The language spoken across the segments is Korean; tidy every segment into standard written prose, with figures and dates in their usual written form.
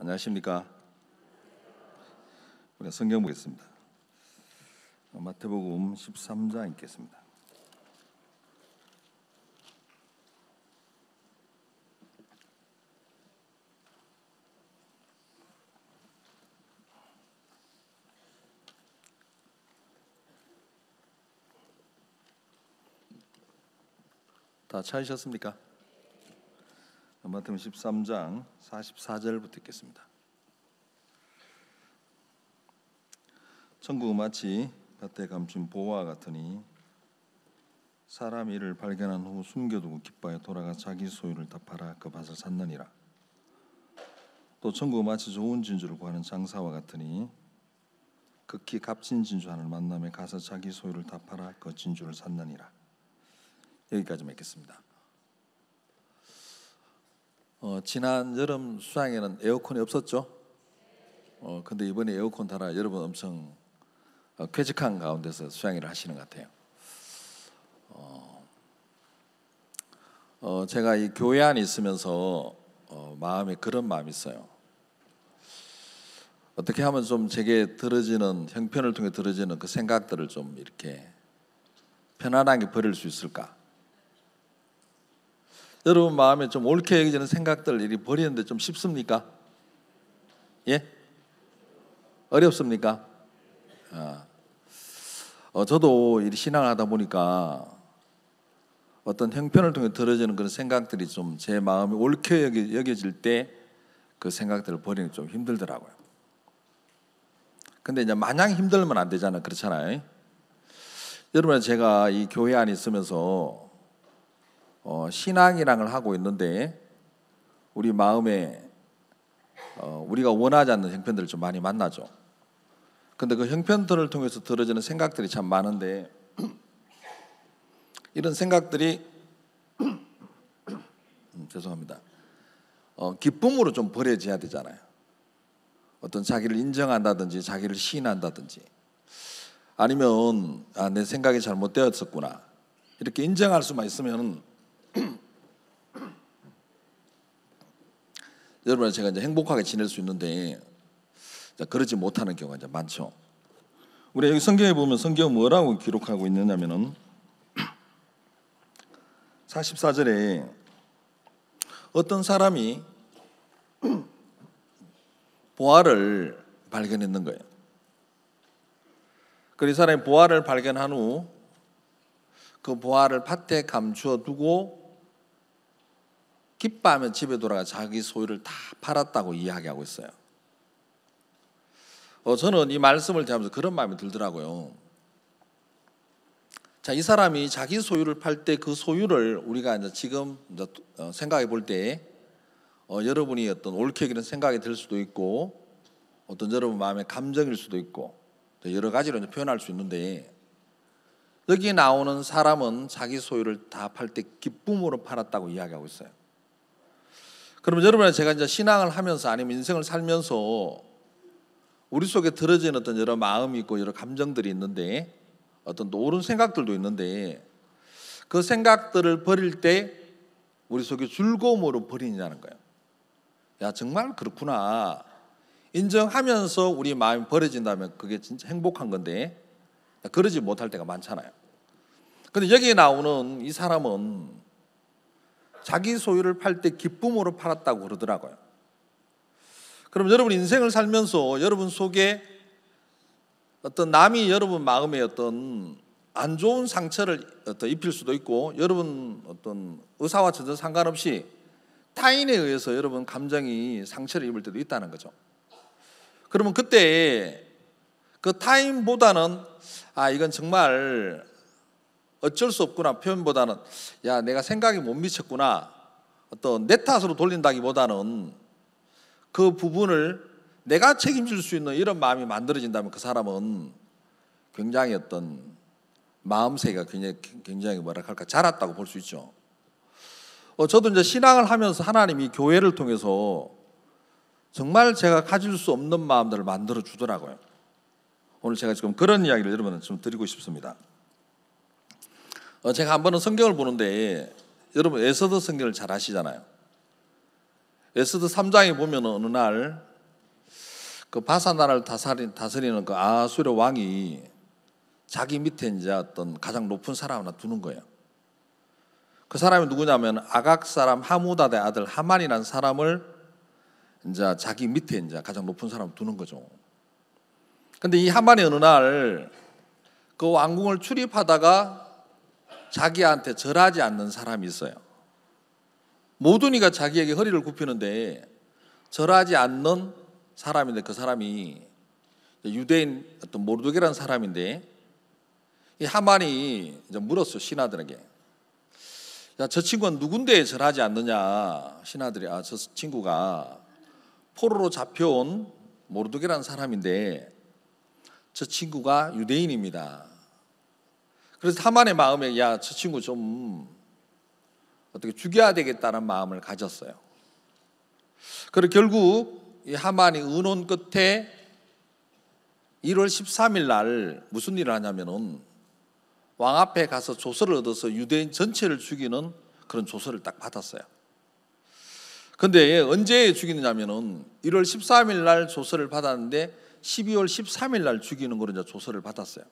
안녕하십니까? 우리가 성경 보겠습니다. 마태복음 13장 읽겠습니다. 다 찾으셨습니까? 마태복음 13장 44절부터 읽겠습니다. 천국은 마치 밭에 감춘 보화와 같으니 사람 이를 발견한 후 숨겨두고 기뻐하여 돌아가 자기 소유를 다 팔아 그 밭을 샀느니라. 또 천국은 마치 좋은 진주를 구하는 장사와 같으니 극히 값진 진주 하나를 만나며 가서 자기 소유를 다 팔아 그 진주를 샀느니라. 여기까지 맺겠습니다. 지난 여름 수양에는 에어컨이 없었죠. 근데 이번에 에어컨 달아 여러분 엄청 쾌적한 가운데서 수양회를 하시는 것 같아요. 제가 이 교회 안에 있으면서 마음에 그런 마음이 있어요. 어떻게 하면 좀 제게 들어지는 형편을 통해 들어지는 그 생각들을 좀 이렇게 편안하게 버릴 수 있을까? 여러분 마음에 좀 옳게 여겨지는 생각들 이렇게 버리는데 좀 쉽습니까? 예? 어렵습니까? 저도 이 신앙을 하다 보니까 어떤 형편을 통해 들어지는 그런 생각들이 좀 제 마음이 옳게 여겨질 때 그 생각들을 버리는 게 좀 힘들더라고요. 근데 이제 마냥 힘들면 안 되잖아요. 그렇잖아요. 여러분, 제가 이 교회 안에 있으면서 신앙이랑을 하고 있는데 우리 마음에 우리가 원하지 않는 형편들을 좀 많이 만나죠. 근데 그 형편들을 통해서 들어지는 생각들이 참 많은데 이런 생각들이 죄송합니다. 기쁨으로 좀 버려져야 되잖아요. 어떤 자기를 인정한다든지 자기를 시인한다든지 아니면 내 생각이 잘못되었었구나 이렇게 인정할 수만 있으면 여러분 제가 이제 행복하게 지낼 수 있는데 그러지 못하는 경우가 이제 많죠. 우리 여기 성경에 보면 성경 뭐라고 기록하고 있느냐면은 44절에 어떤 사람이 보화를 발견했는 거예요. 그 사람이 보화를 발견한 후 그 보화를 밭에 감추어 두고 기뻐하며 집에 돌아가 자기 소유를 다 팔았다고 이야기하고 있어요. 저는 이 말씀을 대하면서 그런 마음이 들더라고요. 자, 이 사람이 자기 소유를 팔 때 그 소유를 우리가 이제 지금 생각해 볼 때 여러분이 어떤 옳게 여기는 생각이 들 수도 있고 어떤 여러분 마음의 감정일 수도 있고 여러 가지로 이제 표현할 수 있는데 여기 나오는 사람은 자기 소유를 다 팔 때 기쁨으로 팔았다고 이야기하고 있어요. 그러면 여러분 제가 이제 신앙을 하면서 아니면 인생을 살면서 우리 속에 들어지는 어떤 여러 마음이 있고 여러 감정들이 있는데 어떤 또 옳은 생각들도 있는데 그 생각들을 버릴 때 우리 속에 즐거움으로 버리냐는 거예요. 야 정말 그렇구나 인정하면서 우리 마음이 버려진다면 그게 진짜 행복한 건데 그러지 못할 때가 많잖아요. 근데 여기에 나오는 이 사람은 자기 소유를 팔 때 기쁨으로 팔았다고 그러더라고요. 그럼 여러분 인생을 살면서 여러분 속에 어떤 남이 여러분 마음에 어떤 안 좋은 상처를 입힐 수도 있고 여러분 어떤 의사와 전혀 상관없이 타인에 의해서 여러분 감정이 상처를 입을 때도 있다는 거죠. 그러면 그때 그 타인보다는 이건 정말 어쩔 수 없구나 표현보다는 야 내가 생각이 못 미쳤구나 어떤 내 탓으로 돌린다기보다는 그 부분을 내가 책임질 수 있는 이런 마음이 만들어진다면 그 사람은 굉장히 어떤 마음새가 굉장히 뭐랄까 자랐다고 볼 수 있죠. 저도 이제 신앙을 하면서 하나님이 교회를 통해서 정말 제가 가질 수 없는 마음들을 만들어 주더라고요. 오늘 제가 지금 그런 이야기를 여러분한테 좀 드리고 싶습니다. 제가 한 번은 성경을 보는데 여러분 에스더 성경을 잘 아시잖아요. 에스더 3장에 보면 어느 날 그 바산 나라를 다스리는 그 아수르 왕이 자기 밑에 이제 어떤 가장 높은 사람 하나 두는 거예요. 그 사람이 누구냐면 아각 사람 하무다의 아들 하만이라는 사람을 이제 자기 밑에 이제 가장 높은 사람을 두는 거죠. 근데 이 하만이 어느 날 그 왕궁을 출입하다가 자기한테 절하지 않는 사람이 있어요. 모두니가 자기에게 허리를 굽히는데 절하지 않는 사람인데 그 사람이 유대인 어떤 모르드게라는 사람인데 이 하만이 이제 물었어요. 신하들에게. 야, 저 친구는 누군데 절하지 않느냐. 신하들이 저 친구가 포로로 잡혀온 모르드게라는 사람인데 저 친구가 유대인입니다. 그래서 하만의 마음에 야, 저 친구 좀 어떻게 죽여야 되겠다는 마음을 가졌어요. 그리고 결국 이 하만이 의논 끝에 1월 13일 날 무슨 일을 하냐면은 왕 앞에 가서 조서를 얻어서 유대인 전체를 죽이는 그런 조서를 딱 받았어요. 근데 언제 죽이느냐면은 1월 13일 날 조서를 받았는데 12월 13일 날 죽이는 거로 이제 조서를 받았어요.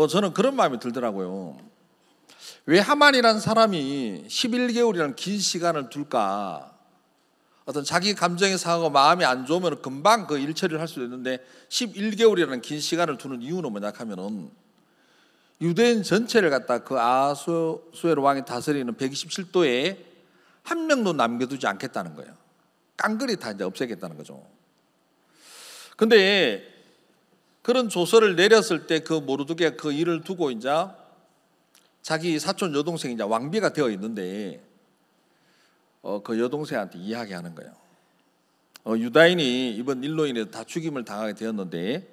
저는 그런 마음이 들더라고요. 왜 하만이라는 사람이 11개월이라는 긴 시간을 둘까? 어떤 자기 감정이 상하고 마음이 안 좋으면 금방 그 일 처리를 할 수도 있는데 11개월이라는 긴 시간을 두는 이유는 뭐냐 하면은 유대인 전체를 갖다 그 아수에로 왕이 다스리는 127도에 한 명도 남겨두지 않겠다는 거예요. 깡그리 다 이제 없애겠다는 거죠. 근데 그런 조서를 내렸을 때 그 모르드게가 그 일을 두고 이제 자기 사촌 여동생이 이제 왕비가 되어 있는데 그 여동생한테 이야기하는 거예요. 유다인이 이번 일로 인해서 다 죽임을 당하게 되었는데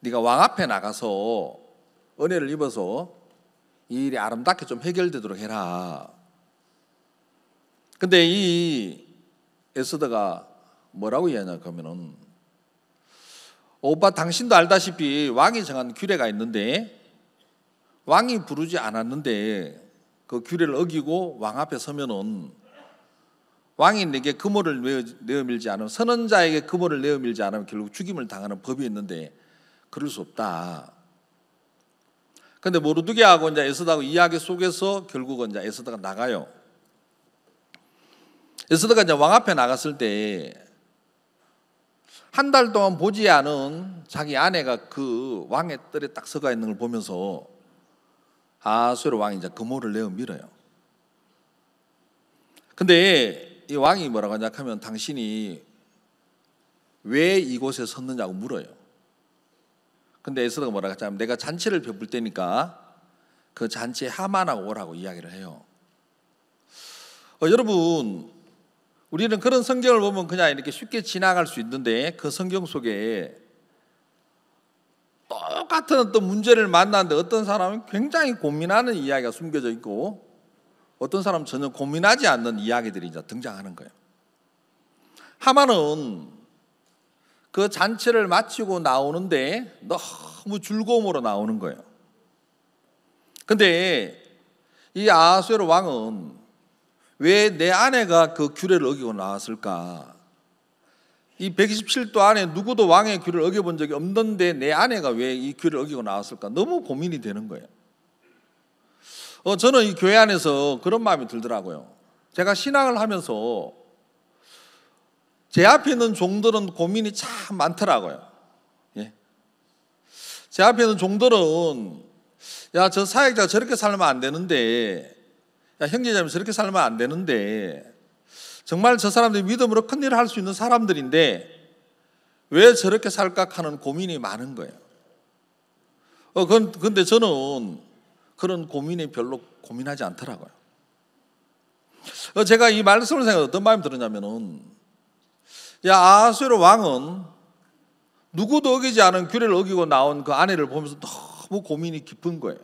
네가 왕 앞에 나가서 은혜를 입어서 이 일이 아름답게 좀 해결되도록 해라. 근데 이 에스더가 뭐라고 이야기하냐 그러면은 오빠 당신도 알다시피 왕이 정한 규례가 있는데 왕이 부르지 않았는데 그 규례를 어기고 왕 앞에 서면은 왕이 내게 금호를 내어밀지 않으면 선언자에게 금호를 내어밀지 않으면 결국 죽임을 당하는 법이 있는데 그럴 수 없다. 근데 모르드게하고 이제 에스더하고 이야기 속에서 결국은 이제 에스더가 나가요. 에스더가 이제 왕 앞에 나갔을 때 한 달 동안 보지 않은 자기 아내가 그 왕의 뜰에 딱 서가 있는 걸 보면서 아수르 왕이 이제 금호를 내어 밀어요. 근데 이 왕이 뭐라고 하냐 하면 당신이 왜 이곳에 섰느냐고 물어요. 근데 에스더가 뭐라고 하냐면 내가 잔치를 베풀 때니까 그 잔치에 하만하고 오라고 이야기를 해요. 여러분 우리는 그런 성경을 보면 그냥 이렇게 쉽게 지나갈 수 있는데 그 성경 속에 똑같은 어떤 문제를 만났는데 어떤 사람은 굉장히 고민하는 이야기가 숨겨져 있고 어떤 사람은 전혀 고민하지 않는 이야기들이 이제 등장하는 거예요. 하만은 그 잔치를 마치고 나오는데 너무 즐거움으로 나오는 거예요. 근데 이 아수에로 왕은 왜 내 아내가 그 규례를 어기고 나왔을까? 이 127도 안에 누구도 왕의 규례를 어겨본 적이 없는데 내 아내가 왜 이 규례를 어기고 나왔을까? 너무 고민이 되는 거예요. 저는 이 교회 안에서 그런 마음이 들더라고요. 제가 신앙을 하면서 제 앞에 있는 종들은 고민이 참 많더라고요. 예. 제 앞에 있는 종들은 야, 저 사역자가 저렇게 살면 안 되는데 야, 형제자매 저렇게 살면 안 되는데 정말 저 사람들이 믿음으로 큰일을 할 수 있는 사람들인데 왜 저렇게 살까 하는 고민이 많은 거예요. 근데 저는 그런 고민이 별로 고민하지 않더라고요. 제가 이 말씀을 생각해 어떤 마음이 들었냐면은 야, 아수에로 왕은 누구도 어기지 않은 규례를 어기고 나온 그 아내를 보면서 너무 고민이 깊은 거예요.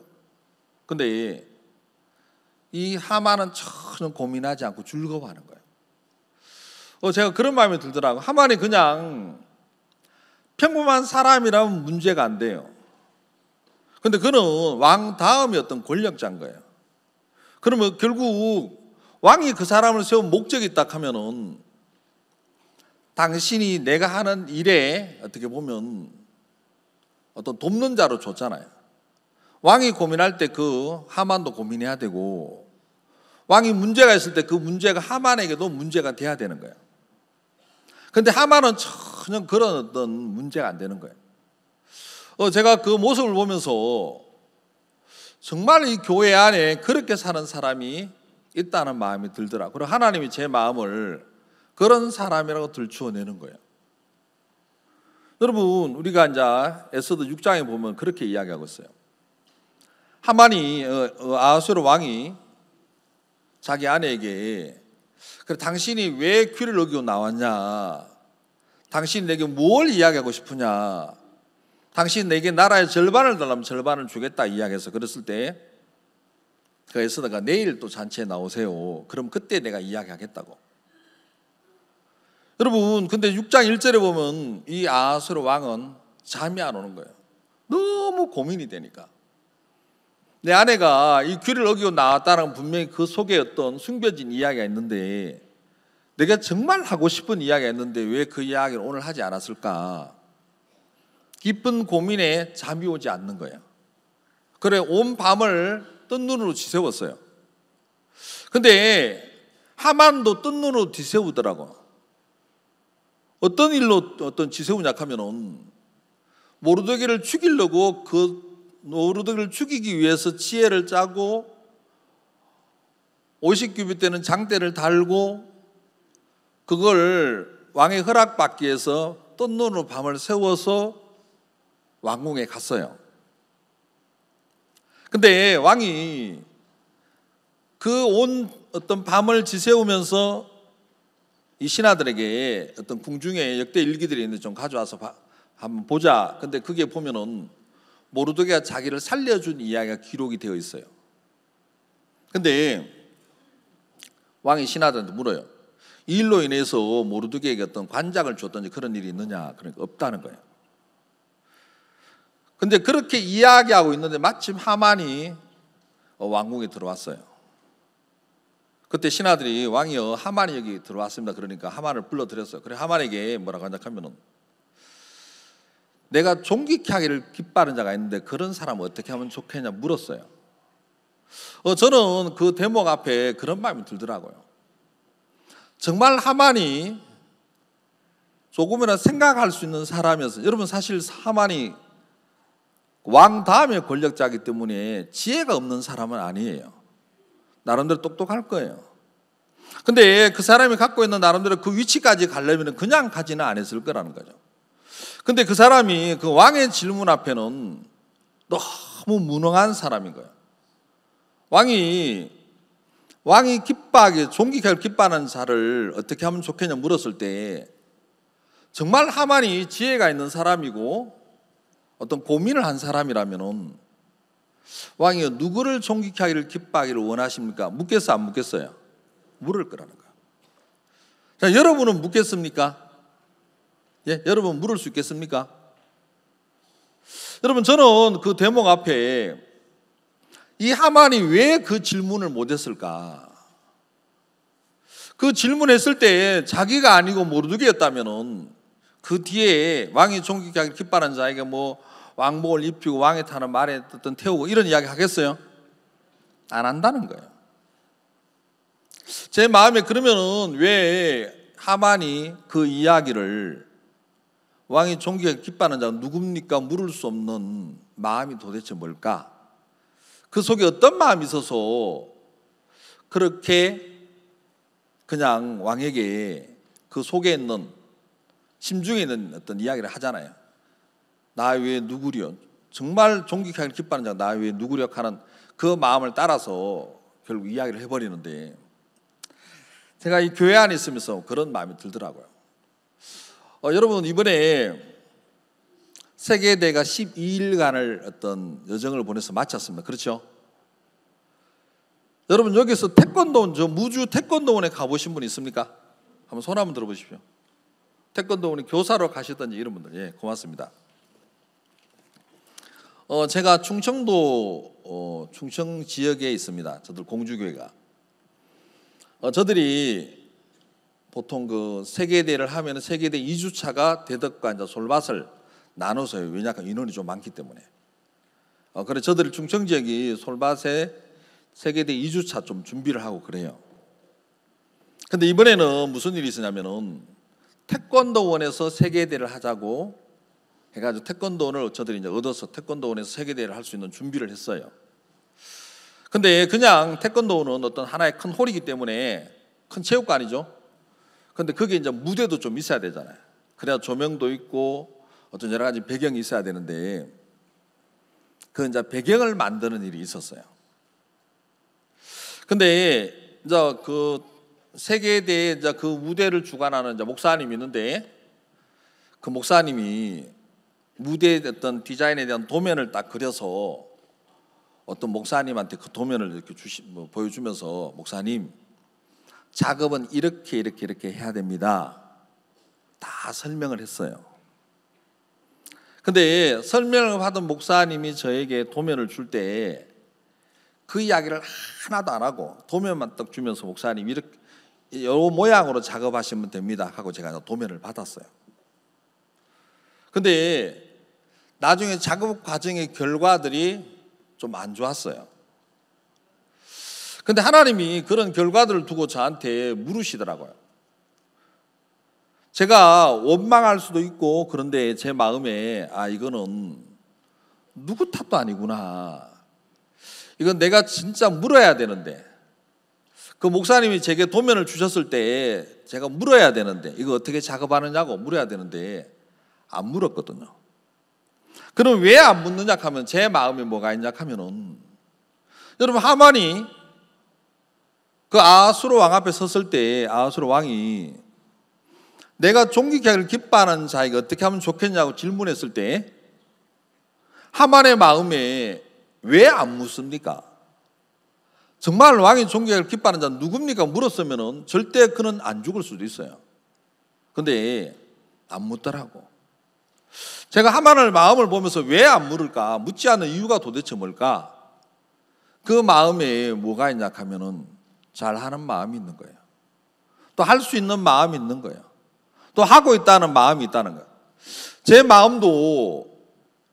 근데 이 하만은 전혀 고민하지 않고 즐거워하는 거예요. 제가 그런 마음이 들더라고요. 하만이 그냥 평범한 사람이라면 문제가 안 돼요. 근데 그는 왕 다음이 어떤 권력자인 거예요. 그러면 결국 왕이 그 사람을 세운 목적이 딱 하면은 당신이 내가 하는 일에 어떻게 보면 어떤 돕는 자로 줬잖아요. 왕이 고민할 때 그 하만도 고민해야 되고, 왕이 문제가 있을 때 그 문제가 하만에게도 문제가 돼야 되는 거예요. 그런데 하만은 전혀 그런 어떤 문제가 안 되는 거예요. 제가 그 모습을 보면서 정말 이 교회 안에 그렇게 사는 사람이 있다는 마음이 들더라. 그리고 하나님이 제 마음을 그런 사람이라고 들추어내는 거예요. 여러분, 우리가 이제 에스더 6장에 보면 그렇게 이야기하고 있어요. 하만이 아하수에로 왕이 자기 아내에게 그래 당신이 왜 규례를 어기고 나왔냐? 당신이 내게 뭘 이야기하고 싶으냐? 당신 내게 나라의 절반을 달라면 절반을 주겠다 이야기해서 그랬을 때 그 에스더가 내일 또 잔치에 나오세요. 그럼 그때 내가 이야기하겠다고. 여러분, 근데 6장 1절에 보면 이 아하수에로 왕은 잠이 안 오는 거예요. 너무 고민이 되니까. 내 아내가 이 규례를 어기고 나왔다는 분명히 그 속에 어떤 숨겨진 이야기가 있는데, 내가 정말 하고 싶은 이야기가 있는데 왜 그 이야기를 오늘 하지 않았을까? 깊은 고민에 잠이 오지 않는 거예요. 그래 온 밤을 뜬 눈으로 지새웠어요. 근데 하만도 뜬 눈으로 뒤새우더라고. 어떤 일로 어떤 지새우냐 하면은 모르드게를 죽이려고, 그 모르드게를 죽이기 위해서 지혜를 짜고 50규빗 되는 장대를 달고 그걸 왕의 허락받기 위해서 뜬 눈으로 밤을 새워서 왕궁에 갔어요. 근데 왕이 그 온 어떤 밤을 지새우면서 이 신하들에게 어떤 궁중에 역대 일기들이 있는데 좀 가져와서 한번 보자. 근데 그게 보면은 모르드게가 자기를 살려준 이야기가 기록이 되어 있어요. 근데 왕이 신하들한테 물어요. 이 일로 인해서 모르드게에게 어떤 관장을 줬던지 그런 일이 있느냐? 그러니까 없다는 거예요. 근데 그렇게 이야기하고 있는데 마침 하만이 왕궁에 들어왔어요. 그때 신하들이 왕이여 하만이 여기 들어왔습니다. 그러니까 하만을 불러들였어요. 그래 하만에게 뭐라고 한다하면은 내가 존귀케 하기를 기뻐하는 자가 있는데 그런 사람은 어떻게 하면 좋겠냐 물었어요. 저는 그 대목 앞에 그런 마음이 들더라고요. 정말 하만이 조금이나 생각할 수 있는 사람이었어요. 여러분 사실 하만이 왕 다음에 권력자이기 때문에 지혜가 없는 사람은 아니에요. 나름대로 똑똑할 거예요. 근데 그 사람이 갖고 있는 나름대로 그 위치까지 가려면 그냥 가지는 않았을 거라는 거죠. 근데 그 사람이 그 왕의 질문 앞에는 너무 무능한 사람인 거예요. 왕이 기뻐하게 존귀하게 기뻐하는 자를 어떻게 하면 좋겠냐 물었을 때 정말 하만이 지혜가 있는 사람이고 어떤 고민을 한 사람이라면은 왕이 누구를 존귀케 하기를 기뻐하기를 원하십니까? 묻겠어 안 묻겠어요? 물을 거라는 거예요. 자, 여러분은 묻겠습니까? 예, 여러분 물을 수 있겠습니까? 여러분 저는 그 대목 앞에 이 하만이 왜 그 질문을 못했을까? 그 질문했을 때 자기가 아니고 모르드게였다면은 그 뒤에 왕이 존귀케 하기를 기뻐하는 자에게 뭐 왕복을 입히고 왕에 타는 말에 어떤 태우고 이런 이야기 하겠어요? 안 한다는 거예요. 제 마음에 그러면은 왜 하만이 그 이야기를 왕이 존귀하게 기뻐하는 자가 누굽니까? 물을 수 없는 마음이 도대체 뭘까? 그 속에 어떤 마음이 있어서 그렇게 그냥 왕에게 그 속에 있는 심중에 있는 어떤 이야기를 하잖아요. 나 외에 누구려? 정말 존귀하게 기뻐하는 자가 나 외에 누구려 하는 그 마음을 따라서 결국 이야기를 해버리는데 제가 이 교회 안에 있으면서 그런 마음이 들더라고요. 여러분 이번에 세계대회가 12일간을 어떤 여정을 보내서 마쳤습니다. 그렇죠? 여러분 여기서 태권도, 저 무주 태권도원에 가보신 분 있습니까? 한번 손 한번 들어보십시오. 태권도원에 교사로 가셨던지 이런 분들, 예, 고맙습니다. 제가 충청도 충청 지역에 있습니다. 저들 공주교회가. 저들이 보통 그 세계대회를 하면 세계대 2주차가 대덕과 이제 솔밭을 나눠서 해요. 왜냐하면 인원이 좀 많기 때문에. 그래 저들 충청 지역이 솔밭에 세계대 2주차 좀 준비를 하고 그래요. 근데 이번에는 무슨 일이 있었냐면은 태권도원에서 세계대회를 하자고 해가지고 태권도원을 저들이 이제 얻어서 태권도원에서 세계대회를 할 수 있는 준비를 했어요. 근데 그냥 태권도원은 어떤 하나의 큰 홀이기 때문에 큰 체육관이죠. 근데 거기에 이제 무대도 좀 있어야 되잖아요. 그래야 조명도 있고 어떤 여러 가지 배경이 있어야 되는데 그 이제 배경을 만드는 일이 있었어요. 근데 이제 그 세계대회 이제 그 무대를 주관하는 이제 목사님이 있는데 그 목사님이 무대에 어떤 디자인에 대한 도면을 딱 그려서 어떤 목사님한테 그 도면을 이렇게 보여주면서 목사님 작업은 이렇게 해야 됩니다. 다 설명을 했어요. 근데 설명을 받은 목사님이 저에게 도면을 줄 때 그 이야기를 하나도 안 하고 도면만 딱 주면서 목사님 이렇게 이 모양으로 작업하시면 됩니다 하고 제가 도면을 받았어요. 근데 나중에 작업 과정의 결과들이 좀 안 좋았어요. 근데 하나님이 그런 결과들을 두고 저한테 물으시더라고요. 제가 원망할 수도 있고 그런데 제 마음에 이거는 누구 탓도 아니구나. 이건 내가 진짜 물어야 되는데 그 목사님이 제게 도면을 주셨을 때 제가 물어야 되는데 이거 어떻게 작업하느냐고 물어야 되는데 안 물었거든요. 그럼 왜 안 묻느냐 하면 제 마음에 뭐가 있냐 하면은 여러분 하만이 그 아하수로 왕 앞에 섰을 때 아하수로 왕이 내가 종기케하기를 기뻐하는 자에게 어떻게 하면 좋겠냐고 질문했을 때 하만의 마음에 왜 안 묻습니까? 정말 왕이 종기케하기를 기뻐하는 자는 누굽니까? 물었으면 절대 그는 안 죽을 수도 있어요. 근데 안 묻더라고. 제가 하만의 마음을 보면서 왜 안 물을까? 묻지 않는 이유가 도대체 뭘까? 그 마음에 뭐가 있냐 하면은 잘하는 마음이 있는 거예요. 또 할 수 있는 마음이 있는 거예요. 또 하고 있다는 마음이 있다는 거예요. 제 마음도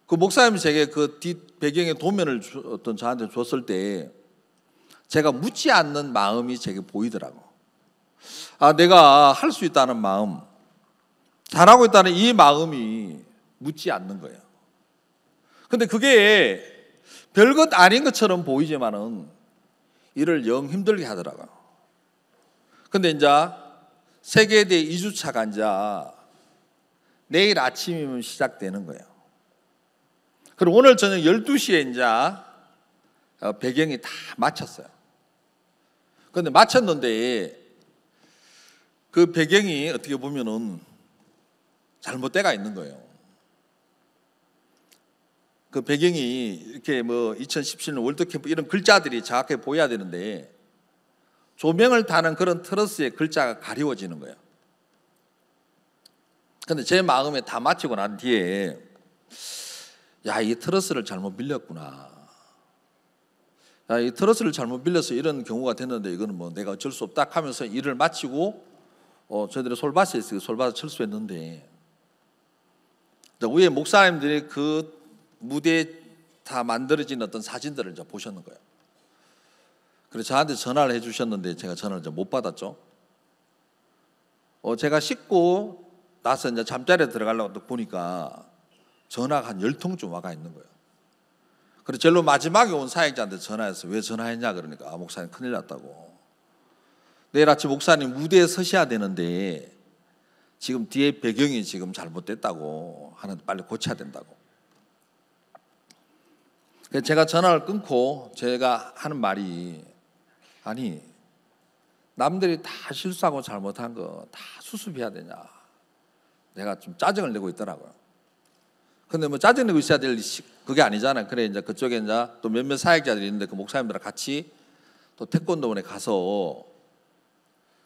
그 목사님이 제게 그 뒷 배경의 도면을 어떤 저한테 줬을 때 제가 묻지 않는 마음이 제게 보이더라고. 내가 할 수 있다는 마음, 잘하고 있다는 이 마음이 묻지 않는 거예요. 근데 그게 별것 아닌 것처럼 보이지만은 이를 영 힘들게 하더라고요. 근데 이제 세계대회 2주차가 이제 내일 아침이면 시작되는 거예요. 그리고 오늘 저녁 12시에 이제 배경이 다 마쳤어요. 그런데 마쳤는데 그 배경이 어떻게 보면은 잘못돼가 있는 거예요. 그 배경이 이렇게 뭐 2017년 월드캠프 이런 글자들이 정확하게 보여야 되는데 조명을 타는 그런 트러스에 글자가 가리워지는 거예요. 근데 제 마음에 다 마치고 난 뒤에 이 트러스를 잘못 빌렸구나. 이 트러스를 잘못 빌려서 이런 경우가 됐는데 이거는 뭐 내가 어쩔 수 없다 하면서 일을 마치고 저희들이 솔밭에 있어요. 솔밭을 철수했는데 위에 목사님들이 그 무대에 다 만들어진 어떤 사진들을 이제 보셨는 거예요. 그래서 저한테 전화를 해주셨는데 제가 전화를 이제 못 받았죠. 제가 씻고 나서 이제 잠자리에 들어가려고 보니까 전화가 한 10통쯤 와가 있는 거예요. 그래서 제일 마지막에 온 사역자한테 전화해서 왜 전화했냐 그러니까 목사님 큰일 났다고. 내일 아침 목사님 무대에 서셔야 되는데 지금 뒤에 배경이 지금 잘못됐다고 하는데 빨리 고쳐야 된다고. 그래서 제가 전화를 끊고 제가 하는 말이 남들이 다 실수하고 잘못한 거 다 수습해야 되냐. 내가 좀 짜증을 내고 있더라고요. 근데 뭐 짜증내고 있어야 될 그게 아니잖아요. 그래 이제 그쪽에 이제 또 몇몇 사역자들이 있는데 그 목사님들랑 같이 또 태권도원에 가서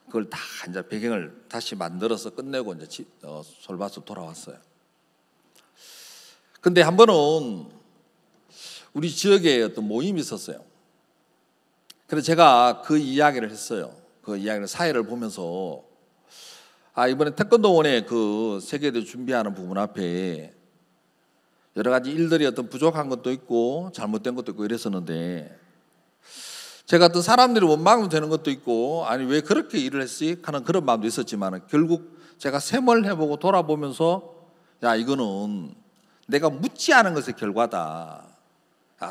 그걸 다 이제 배경을 다시 만들어서 끝내고 이제 솔밭으로 돌아왔어요. 근데 한 번은 우리 지역에 어떤 모임이 있었어요. 그래서 제가 그 이야기를 했어요. 그 이야기를 사회를 보면서 이번에 태권도원의 그 세계대회 준비하는 부분 앞에 여러 가지 일들이 어떤 부족한 것도 있고 잘못된 것도 있고 이랬었는데, 제가 어떤 사람들이 원망도 되는 것도 있고, 아니 왜 그렇게 일을 했지 하는 그런 마음도 있었지만, 결국 제가 셈을 해보고 돌아보면서 야, 이거는 내가 묻지 않은 것의 결과다.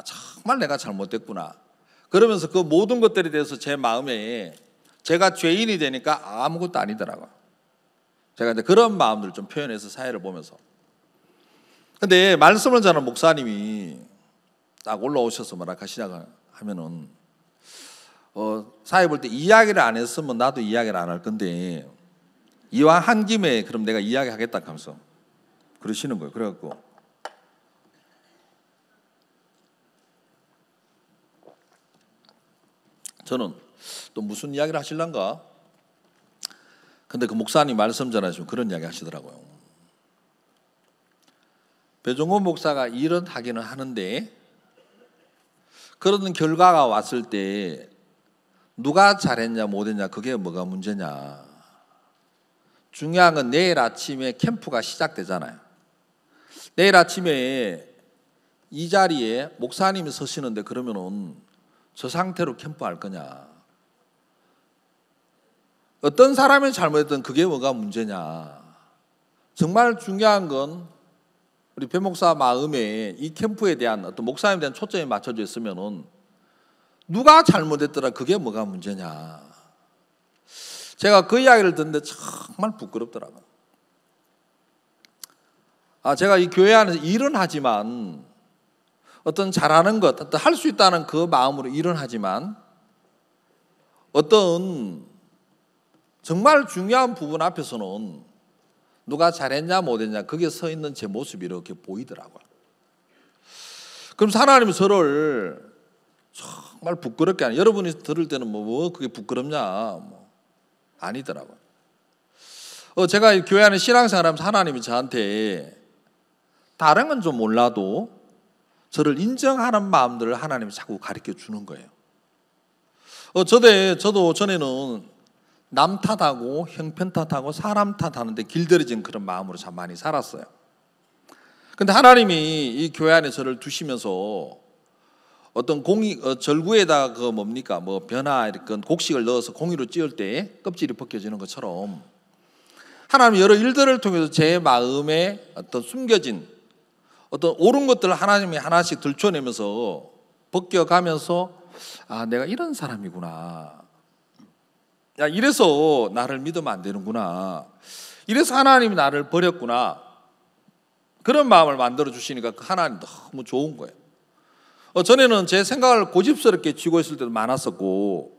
정말 내가 잘못됐구나. 그러면서 그 모든 것들에 대해서 제 마음에 제가 죄인이 되니까 아무것도 아니더라고요. 제가 이제 그런 마음들을 좀 표현해서 사회를 보면서. 근데 말씀을 전하는 목사님이 딱 올라오셔서 뭐라 하시냐 하면은, 사회 볼 때 이야기를 안 했으면 나도 이야기를 안 할 건데, 이왕 한 김에 그럼 내가 이야기하겠다 하면서 그러시는 거예요. 그래갖고 저는 또 무슨 이야기를 하실란가? 근데 그 목사님 말씀 전하시면 그런 이야기 하시더라고요. 배종원 목사가 일은 하기는 하는데, 그런 결과가 왔을 때 누가 잘했냐 못했냐 그게 뭐가 문제냐. 중요한 건 내일 아침에 캠프가 시작되잖아요. 내일 아침에 이 자리에 목사님이 서시는데 그러면은 저 상태로 캠프할 거냐. 어떤 사람이 잘못했든 그게 뭐가 문제냐. 정말 중요한 건 우리 배 목사 마음에 이 캠프에 대한 어떤 목사님에 대한 초점이 맞춰져 있으면은 누가 잘못했더라 그게 뭐가 문제냐. 제가 그 이야기를 듣는데 정말 부끄럽더라고요. 제가 이 교회 안에서 일은 하지만, 어떤 잘하는 것, 어떤 할 수 있다는 그 마음으로 일은 하지만, 어떤 정말 중요한 부분 앞에서는 누가 잘했냐 못했냐 거기에 서 있는 제 모습이 이렇게 보이더라고요. 그럼 하나님이 저를 정말 부끄럽게 하는, 여러분이 들을 때는 뭐 그게 부끄럽냐 아니더라고요. 제가 이 교회 안에 신앙생활하면서 하나님이 저한테 다른 건 좀 몰라도 저를 인정하는 마음들을 하나님이 자꾸 가르쳐 주는 거예요. 저도 전에는 남 탓하고 형편 탓하고 사람 탓하는데 길들여진 그런 마음으로 참 많이 살았어요. 근데 하나님이 이 교회 안에 저를 두시면서 어떤 절구에다 변화 이렇게 곡식을 넣어서 공이로 찧을 때 껍질이 벗겨지는 것처럼, 하나님 여러 일들을 통해서 제 마음에 어떤 숨겨진 어떤 옳은 것들을 하나님이 하나씩 들춰내면서 벗겨가면서, 내가 이런 사람이구나. 이래서 나를 믿으면 안 되는구나. 이래서 하나님이 나를 버렸구나. 그런 마음을 만들어 주시니까 그 하나님 너무 좋은 거예요. 전에는 제 생각을 고집스럽게 쥐고 있을 때도 많았었고,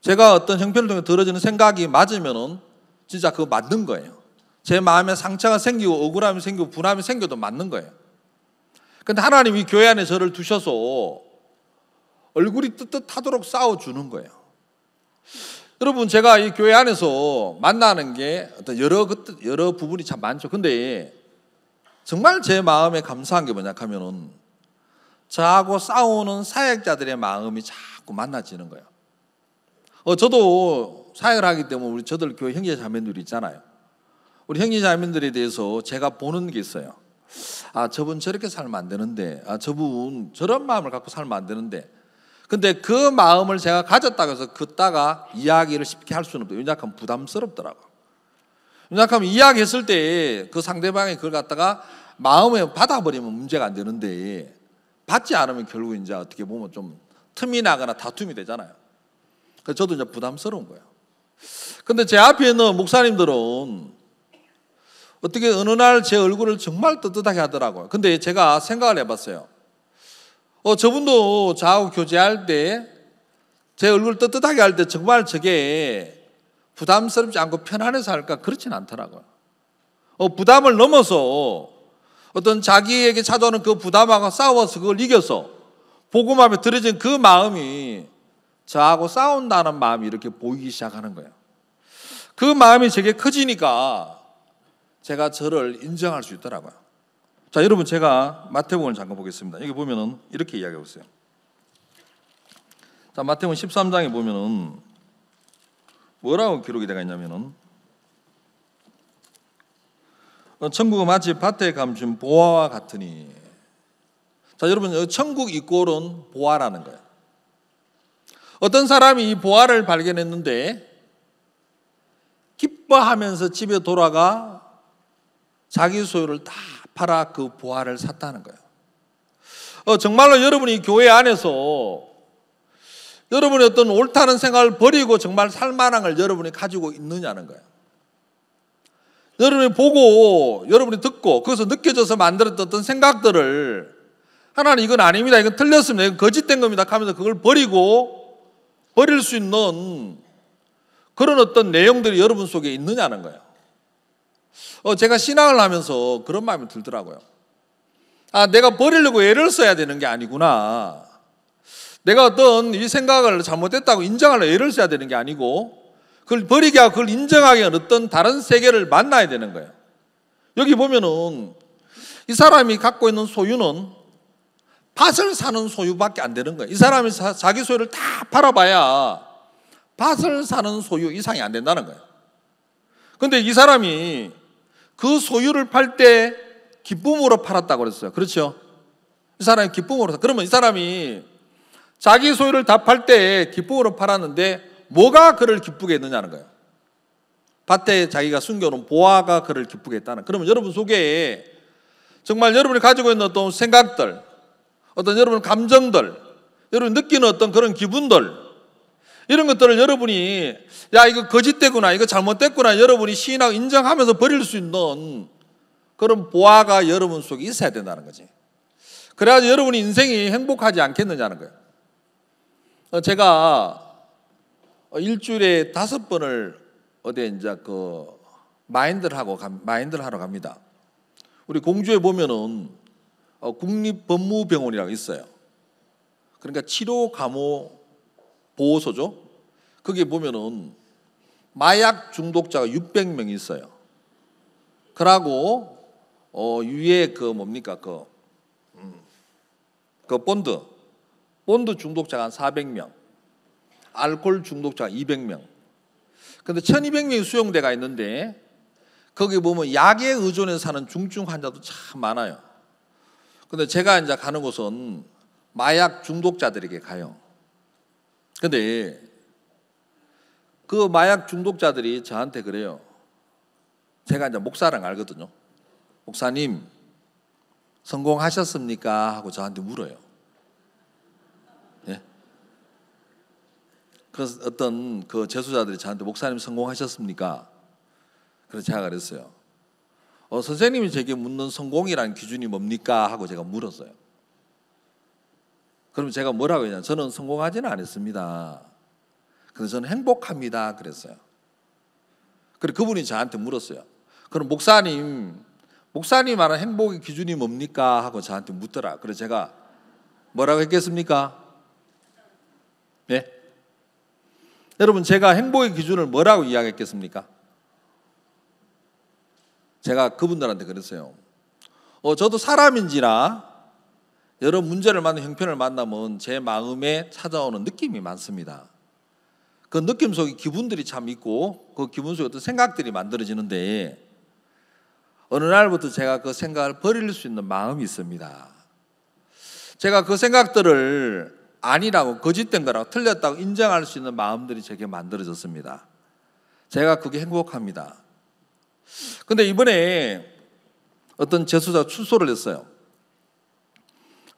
제가 어떤 형편을 통해 들어지는 생각이 맞으면은 진짜 그거 맞는 거예요. 제 마음에 상처가 생기고 억울함이 생기고 분함이 생겨도 맞는 거예요. 근데 하나님이 교회 안에 저를 두셔서 얼굴이 뜨뜻하도록 싸워주는 거예요. 여러분, 제가 이 교회 안에서 만나는 게 어떤 여러 부분이 참 많죠. 근데 정말 제 마음에 감사한 게 뭐냐 하면은, 저하고 싸우는 사역자들의 마음이 자꾸 만나지는 거예요. 저도 사역을 하기 때문에 저들 교회 형제 자매들이 있잖아요. 우리 형제 자매들에 대해서 제가 보는 게 있어요. 저분 저렇게 살면 안 되는데, 저분 저런 마음을 갖고 살면 안 되는데. 근데 그 마음을 제가 가졌다고 해서 걷다가 이야기를 쉽게 할 수는 없어요. 왜냐하면 부담스럽더라고요. 왜냐하면 이야기했을 때 그 상대방이 그걸 갖다가 마음에 받아버리면 문제가 안 되는데, 받지 않으면 결국 이제 어떻게 보면 좀 틈이 나거나 다툼이 되잖아요. 그래서 저도 이제 부담스러운 거예요. 근데 제 앞에 있는 목사님들은 어떻게 어느 날 제 얼굴을 정말 떳떳하게 하더라고요. 근데 제가 생각을 해봤어요. 저분도 저하고 교제할 때 제 얼굴을 떳떳하게 할 때 정말 저게 부담스럽지 않고 편안해서 할까? 그렇진 않더라고요. 부담을 넘어서 어떤 자기에게 찾아오는 그 부담하고 싸워서 그걸 이겨서 복음 앞에 들어진 그 마음이 저하고 싸운다는 마음이 이렇게 보이기 시작하는 거예요. 그 마음이 제게 커지니까 제가 저를 인정할 수 있더라고요. 자, 여러분, 제가 마태복음을 잠깐 보겠습니다. 여기 보면은 이렇게 이야기하고 있어요. 자, 마태복음 13장에 보면은 뭐라고 기록이 되어 있냐면은, 천국은 마치 밭에 감춘 보화와 같으니. 자, 여러분, 천국 이꼴은 보화라는 거예요. 어떤 사람이 이 보화를 발견했는데 기뻐하면서 집에 돌아가 자기 소유를 다 팔아 그 보화를 샀다는 거예요. 정말로 여러분이 교회 안에서 여러분의 어떤 옳다는 생각을 버리고 정말 살만한 걸 여러분이 가지고 있느냐는 거예요. 여러분이 보고 여러분이 듣고 거기서 느껴져서 만들었던 어떤 생각들을 하나님 이건 아닙니다, 이건 틀렸습니다, 이건 거짓된 겁니다 하면서 그걸 버릴 수 있는 그런 어떤 내용들이 여러분 속에 있느냐는 거예요. 제가 신앙을 하면서 그런 마음이 들더라고요. 내가 버리려고 애를 써야 되는 게 아니구나. 내가 어떤 이 생각을 잘못했다고 인정하려고 애를 써야 되는 게 아니고 그걸 버리게 하고 그걸 인정하기 위한 어떤 다른 세계를 만나야 되는 거예요. 여기 보면은 이 사람이 갖고 있는 소유는 밭을 사는 소유밖에 안 되는 거예요. 이 사람이 자기 소유를 다 팔아봐야 밭을 사는 소유 이상이 안 된다는 거예요. 그런데 이 사람이 그 소유를 팔 때 기쁨으로 팔았다고 그랬어요. 그렇죠? 이 사람이 기쁨으로. 그러면 이 사람이 자기 소유를 다 팔 때 기쁨으로 팔았는데 뭐가 그를 기쁘게 했느냐는 거예요. 밭에 자기가 숨겨놓은 보화가 그를 기쁘게 했다는. 그러면 여러분 속에 정말 여러분이 가지고 있는 어떤 생각들, 어떤 여러분 감정들, 여러분 느끼는 어떤 그런 기분들, 이런 것들을 여러분이 야 이거 거짓되구나, 이거 잘못됐구나 여러분이 시인하고 인정하면서 버릴 수 있는 그런 보화가 여러분 속에 있어야 된다는 거지. 그래야지 여러분이 인생이 행복하지 않겠느냐는 거예요. 제가 일주일에 5번을 어디에 이제 그 마인드를 하러 갑니다. 우리 공주에 보면은 국립법무병원이라고 있어요. 그러니까 치료 감호 보호소죠. 거기에 보면은 마약 중독자가 600명이 있어요. 그러고 위에 그 뭡니까 그 본드 중독자가 한 400명, 알코올 중독자가 200명. 근데 1200명이 수용대가 있는데 거기 보면 약에 의존해서 사는 중증 환자도 참 많아요. 근데 제가 이제 가는 곳은 마약 중독자들에게 가요. 근데 그 마약 중독자들이 저한테 그래요. 제가 이제 목사랑 알거든요. 목사님, 성공하셨습니까? 하고 저한테 물어요. 예? 그래서 어떤 그 재수자들이 저한테 목사님 성공하셨습니까? 그래서 제가 그랬어요. 선생님이 제게 묻는 성공이라는 기준이 뭡니까? 하고 제가 물었어요. 그럼 제가 뭐라고 했냐면 저는 성공하지는 않았습니다. 근데 저는 행복합니다. 그랬어요. 그리고 그분이 저한테 물었어요. 그럼 목사님 말하는 행복의 기준이 뭡니까? 하고 저한테 묻더라. 그래서 제가 뭐라고 했겠습니까? 네? 여러분 제가 행복의 기준을 뭐라고 이야기했겠습니까? 제가 그분들한테 그랬어요. 저도 사람인지라 여러 문제를 만나는 형편을 만나면 제 마음에 찾아오는 느낌이 많습니다. 그 느낌 속에 기분들이 참 있고 그 기분 속에 어떤 생각들이 만들어지는데 어느 날부터 제가 그 생각을 버릴 수 있는 마음이 있습니다. 제가 그 생각들을 아니라고 거짓된 거라고 틀렸다고 인정할 수 있는 마음들이 제게 만들어졌습니다. 제가 그게 행복합니다. 근데 이번에 어떤 재수자가 출소를 했어요.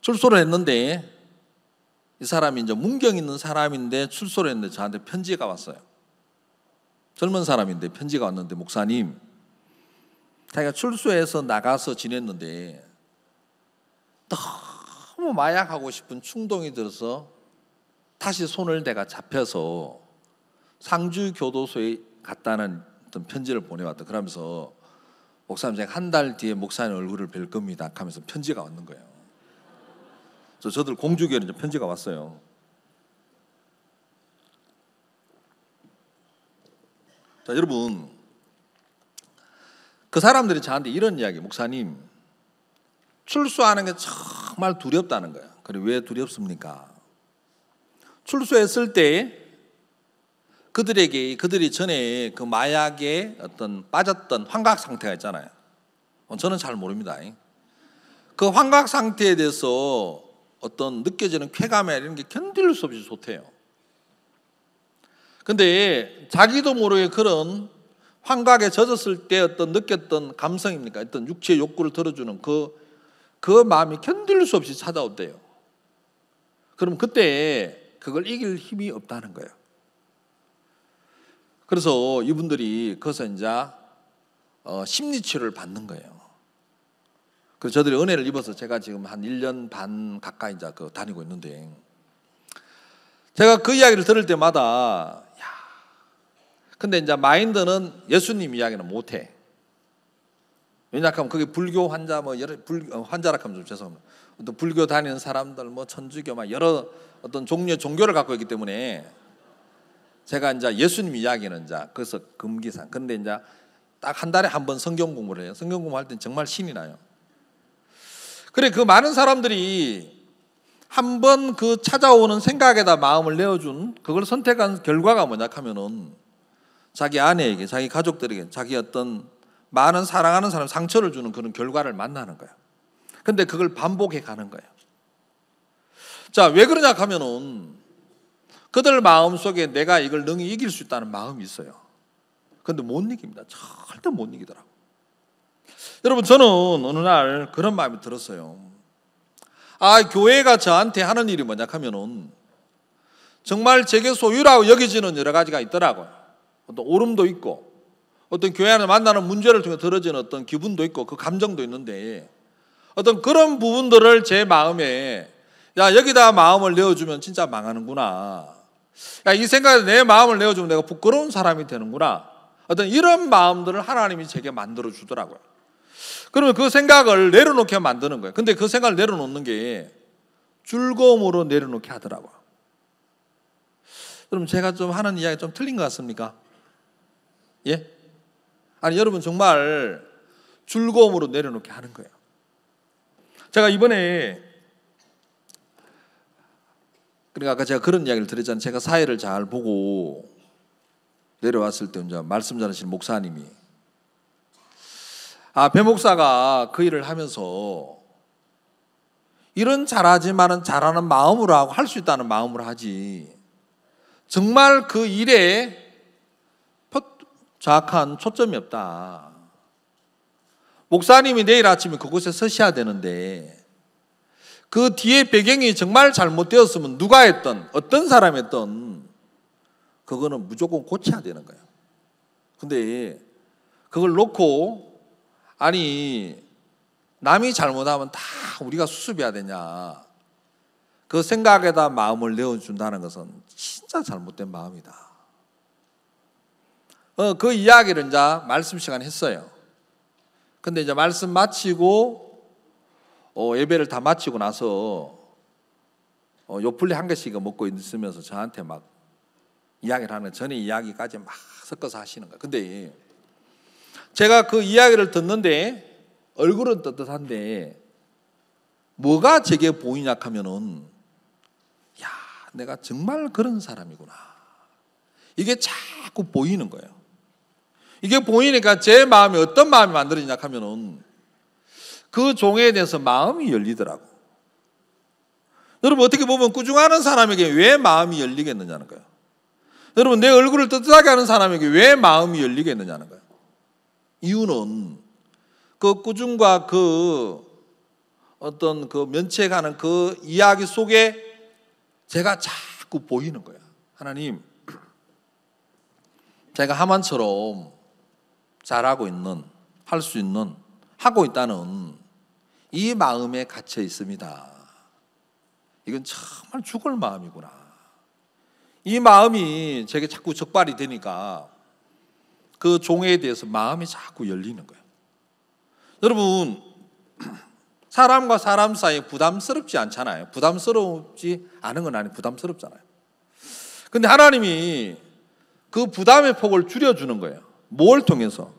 출소를 했는데 이 사람이 이제 문경 있는 사람인데 출소를 했는데 저한테 편지가 왔어요. 젊은 사람인데 편지가 왔는데 목사님, 자기가 출소해서 나가서 지냈는데 너무 마약하고 싶은 충동이 들어서 다시 손을 대가 잡혀서 상주교도소에 갔다는 어떤 편지를 보내왔다. 그러면서 목사님 제가 한 달 뒤에 목사님 얼굴을 뵐 겁니다 하면서 편지가 왔는 거예요. 저들 공주교회는 편지가 왔어요. 자, 여러분, 그 사람들이 저한테 이런 이야기, 목사님, 출소하는 게 정말 두렵다는 거예요. 그래, 왜 두렵습니까? 출소했을 때 그들이 전에 그 마약에 어떤 빠졌던 환각 상태가 있잖아요. 저는 잘 모릅니다. 그 환각 상태에 대해서 어떤 느껴지는 쾌감이나 이런 게 견딜 수 없이 좋대요. 근데 자기도 모르게 그런 환각에 젖었을 때 어떤 느꼈던 감성입니까? 어떤 육체의 욕구를 들어주는 그 마음이 견딜 수 없이 찾아온대요. 그럼 그때 그걸 이길 힘이 없다는 거예요. 그래서 이분들이 거기서 이제 심리치료를 받는 거예요. 그래서 저들이 은혜를 입어서 제가 지금 한 1년 반 가까이 이제 다니고 있는데, 제가 그 이야기를 들을 때마다 근데 이제 마인드는 예수님 이야기는 못해. 왜냐하면 그게 불교 환자 환자라 하면 좀 죄송합니다. 어떤 불교 다니는 사람들 천주교 여러 어떤 종류의 종교를 갖고 있기 때문에 제가 이제 예수님 이야기는 이제 그래서 금기상. 근데 이제 딱 한 달에 한 번 성경 공부를 해요. 성경 공부할 땐 정말 신이 나요. 그래, 그 많은 사람들이 한 번 그 찾아오는 생각에다 마음을 내어준 그걸 선택한 결과가 뭐냐 하면은 자기 아내에게, 자기 가족들에게, 자기 어떤 많은 사랑하는 사람 상처를 주는 그런 결과를 만나는 거예요. 근데 그걸 반복해 가는 거예요. 자, 왜 그러냐 하면은 그들 마음 속에 내가 이걸 능히 이길 수 있다는 마음이 있어요. 근데 못 이깁니다. 절대 못 이기더라고. 여러분, 저는 어느 날 그런 마음이 들었어요. 교회가 저한테 하는 일이 뭐냐 하면은 정말 제게 소유라고 여겨지는 여러 가지가 있더라고요. 어떤 오름도 있고, 어떤 교회 안에 만나는 문제를 통해 들어지는 어떤 기분도 있고, 그 감정도 있는데, 어떤 그런 부분들을 제 마음에, 여기다 마음을 내어주면 진짜 망하는구나. 이 생각에 내 마음을 내어주면 내가 부끄러운 사람이 되는구나. 어떤 이런 마음들을 하나님이 제게 만들어 주더라고요. 그러면 그 생각을 내려놓게 만드는 거예요. 근데 그 생각을 내려놓는 게 즐거움으로 내려놓게 하더라고요. 그럼 제가 좀 하는 이야기 좀 틀린 것 같습니까? 예? 아니, 여러분 정말 즐거움으로 내려놓게 하는 거예요. 제가 이번에, 그러니까 아까 제가 그런 이야기를 드렸잖아요. 제가 사회를 잘 보고 내려왔을 때 이제 말씀 전하신 목사님이 배 목사가 그 일을 하면서 일은 잘하지만은 잘하는 마음으로 하고 할 수 있다는 마음으로 하지 정말 그 일에 정확한 초점이 없다. 목사님이 내일 아침에 그곳에 서셔야 되는데 그 뒤에 배경이 정말 잘못되었으면 누가 했던 어떤 사람이 했던 그거는 무조건 고쳐야 되는 거예요. 근데 그걸 놓고 남이 잘못하면 다 우리가 수습해야 되냐, 그 생각에다 마음을 내어준다는 것은 진짜 잘못된 마음이다. 그 이야기를 이제 말씀 시간에 했어요. 근데 이제 말씀 마치고 예배를 다 마치고 나서 요플레 한 개씩 먹고 있으면서 저한테 막 이야기를 하는 거예요. 전에 이야기까지 막 섞어서 하시는 거예요. 근데 제가 그 이야기를 듣는데 얼굴은 떳떳한데 뭐가 제게 보이냐 하면은 내가 정말 그런 사람이구나. 이게 자꾸 보이는 거예요. 이게 보이니까 제 마음이 어떤 마음이 만들어지냐 하면은 그 종에 대해서 마음이 열리더라고. 여러분, 어떻게 보면 꾸중하는 사람에게 왜 마음이 열리겠느냐는 거예요. 여러분, 내 얼굴을 떳떳하게 하는 사람에게 왜 마음이 열리겠느냐는 거예요. 이유는 그 꾸중과 그 어떤 그 면책하는 그 이야기 속에 제가 자꾸 보이는 거예요. 하나님, 제가 하만처럼 잘하고 있는, 할 수 있는, 하고 있다는 이 마음에 갇혀 있습니다. 이건 정말 죽을 마음이구나. 이 마음이 제게 자꾸 적발이 되니까 그 종에 대해서 마음이 자꾸 열리는 거예요. 여러분, 사람과 사람 사이에 부담스럽지 않잖아요. 부담스럽지 않은 건 아니에요. 부담스럽잖아요. 근데 하나님이 그 부담의 폭을 줄여주는 거예요. 뭘 통해서?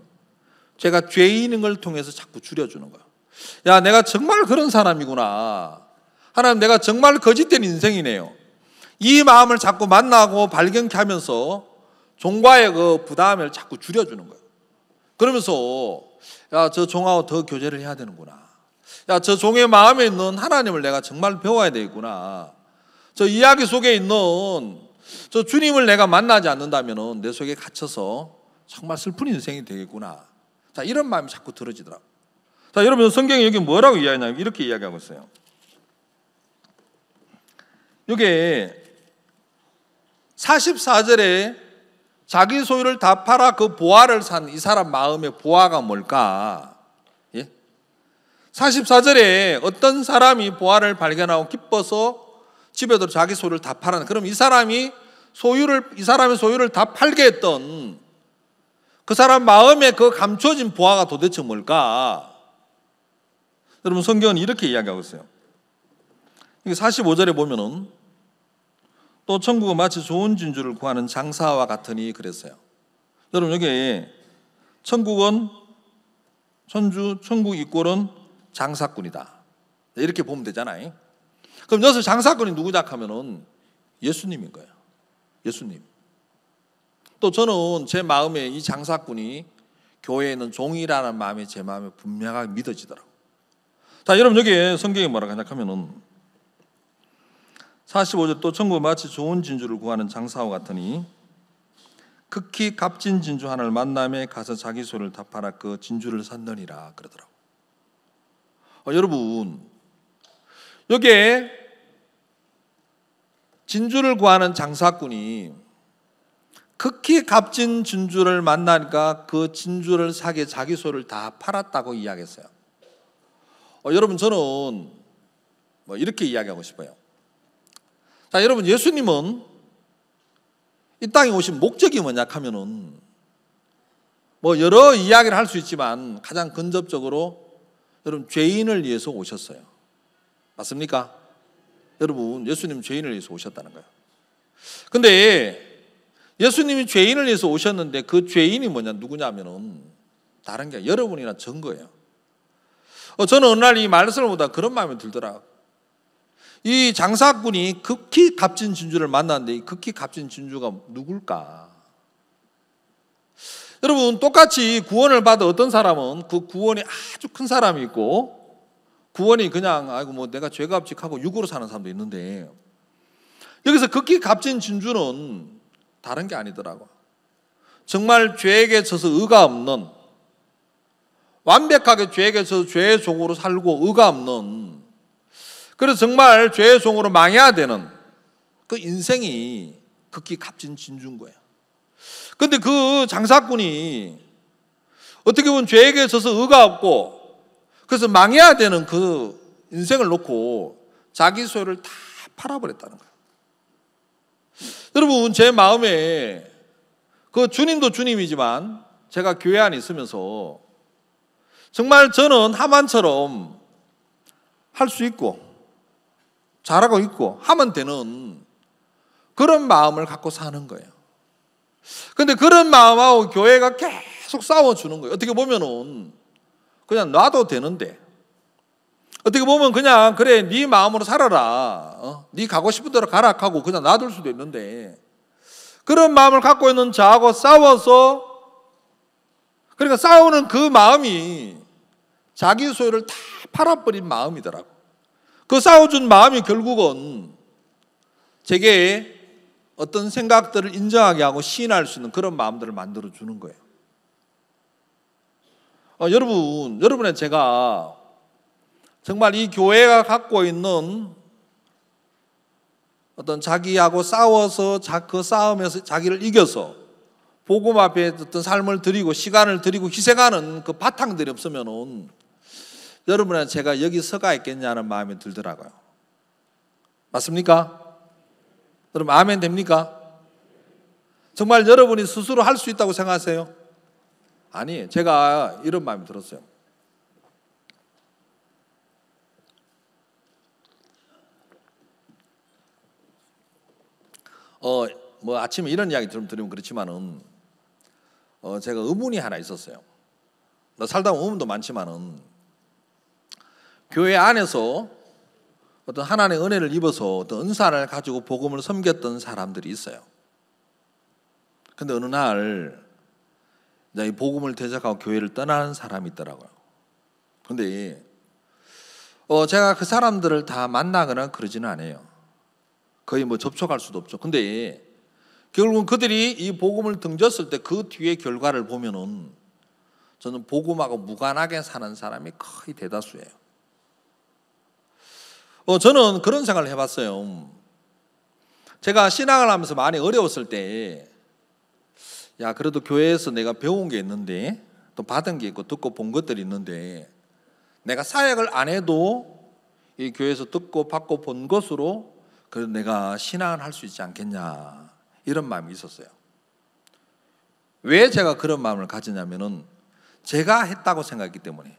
제가 죄인인 걸 통해서 자꾸 줄여주는 거예요. 내가 정말 그런 사람이구나. 하나님, 내가 정말 거짓된 인생이네요. 이 마음을 자꾸 만나고 발견케 하면서 종과의 그 부담을 자꾸 줄여주는 거예요. 그러면서 야, 저 종하고 더 교제를 해야 되는구나. 야, 저 종의 마음에 있는 하나님을 내가 정말 배워야 되겠구나. 저 이야기 속에 있는 저 주님을 내가 만나지 않는다면 내 속에 갇혀서 정말 슬픈 인생이 되겠구나. 자, 이런 마음이 자꾸 들어지더라고요. 자, 여러분, 성경이 여기 뭐라고 이야기하냐면 이렇게 이야기하고 있어요. 여기 44절에 자기 소유를 다 팔아 그 보화를 산 이 사람 마음의 보화가 뭘까? 예? 44절에 어떤 사람이 보화를 발견하고 기뻐서 집에 들어 자기 소유를 다 팔았나? 그럼 이 사람의 소유를 다 팔게 했던 그 사람 마음에 그 감춰진 보화가 도대체 뭘까? 여러분, 성경은 이렇게 이야기하고 있어요. 45절에 보면은 또 천국은 마치 좋은 진주를 구하는 장사와 같으니 그랬어요. 여러분, 여기 천국은 천국 이꼴은 장사꾼이다. 이렇게 보면 되잖아요. 그럼 여기서 장사꾼이 누구냐 하면은 예수님인 거예요. 예수님. 또 저는 제 마음에 이 장사꾼이 교회에 있는 종이라는 마음이 제 마음에 분명하게 믿어지더라고요. 자, 여러분, 여기 성경이 뭐라고 하냐면은 45절 또 천국은 마치 좋은 진주를 구하는 장사와 같으니 극히 값진 진주 하나를 만남에 가서 자기 소유를 다 팔아 그 진주를 샀느니라 그러더라고요. 여러분, 여기에 진주를 구하는 장사꾼이 극히 값진 진주를 만나니까 그 진주를 사게 자기 소유를 다 팔았다고 이야기했어요. 여러분, 저는 이렇게 이야기하고 싶어요. 자, 여러분, 예수님은 이 땅에 오신 목적이 뭐냐 하면은 여러 이야기를 할 수 있지만 가장 근접적으로 여러분, 죄인을 위해서 오셨어요. 맞습니까? 여러분, 예수님 죄인을 위해서 오셨다는 거예요. 근데 예수님이 죄인을 위해서 오셨는데 그 죄인이 누구냐면은 다른 게 여러분이나 전 거예요. 저는 어느 날 이 말씀을 보다 그런 마음이 들더라고요. 이 장사꾼이 극히 값진 진주를 만났는데 이 극히 값진 진주가 누굴까? 여러분, 똑같이 구원을 받은 어떤 사람은 그 구원이 아주 큰 사람이 있고 구원이 그냥 내가 죄가 없직하고 육으로 사는 사람도 있는데 여기서 극히 값진 진주는 다른 게 아니더라고. 정말 죄에게 져서 의가 없는, 완벽하게 죄에게 져서 죄의 종으로 살고 의가 없는, 그래서 정말 죄의 종으로 망해야 되는 그 인생이 극히 값진 진주인 거예요. 근데 그 장사꾼이 어떻게 보면 죄에게 져서 의가 없고 그래서 망해야 되는 그 인생을 놓고 자기 소유를 다 팔아버렸다는 거예요. 여러분, 제 마음에 그 주님도 주님이지만 제가 교회 안에 있으면서 정말 저는 하만처럼 할 수 있고 잘하고 있고 하면 되는 그런 마음을 갖고 사는 거예요. 근데 그런 마음하고 교회가 계속 싸워주는 거예요. 어떻게 보면은 그냥 놔도 되는데, 어떻게 보면 그냥 그래 네 마음으로 살아라, 네 가고 싶은 대로 가라 하고 그냥 놔둘 수도 있는데, 그런 마음을 갖고 있는 저하고 싸워서, 그러니까 싸우는 그 마음이 자기 소유를 다 팔아버린 마음이더라고. 그 싸워준 마음이 결국은 제게 어떤 생각들을 인정하게 하고 시인할 수 있는 그런 마음들을 만들어주는 거예요. 여러분의 제가 정말 이 교회가 갖고 있는 어떤 자기하고 싸워서 그 싸움에서 자기를 이겨서 복음 앞에 어떤 삶을 드리고 시간을 드리고 희생하는 그 바탕들이 없으면은 여러분의 제가 여기 서가 있겠냐는 마음이 들더라고요. 맞습니까? 여러분, 아멘 됩니까? 정말 여러분이 스스로 할 수 있다고 생각하세요? 아니, 제가 이런 마음이 들었어요. 아침에 이런 이야기 좀 드리면 그렇지만은 제가 의문이 하나 있었어요. 살다 보면 의문도 많지만은 교회 안에서 어떤 하나님의 은혜를 입어서 어떤 은사를 가지고 복음을 섬겼던 사람들이 있어요. 근데 어느 날 이 복음을 대적하고 교회를 떠나는 사람이 있더라고요. 근데 제가 그 사람들을 다 만나거나 그러지는 않아요. 거의 뭐 접촉할 수도 없죠. 근데 결국은 그들이 이 복음을 등졌을 때 그 뒤의 결과를 보면은 저는 복음하고 무관하게 사는 사람이 거의 대다수예요. 저는 그런 생각을 해봤어요. 제가 신앙을 하면서 많이 어려웠을 때, 야, 그래도 교회에서 내가 배운 게 있는데, 또 받은 게 있고 듣고 본 것들이 있는데, 내가 사역을 안 해도 이 교회에서 듣고 받고 본 것으로 그래도 내가 신앙을 할 수 있지 않겠냐, 이런 마음이 있었어요. 왜 제가 그런 마음을 가지냐면은 제가 했다고 생각했기 때문에,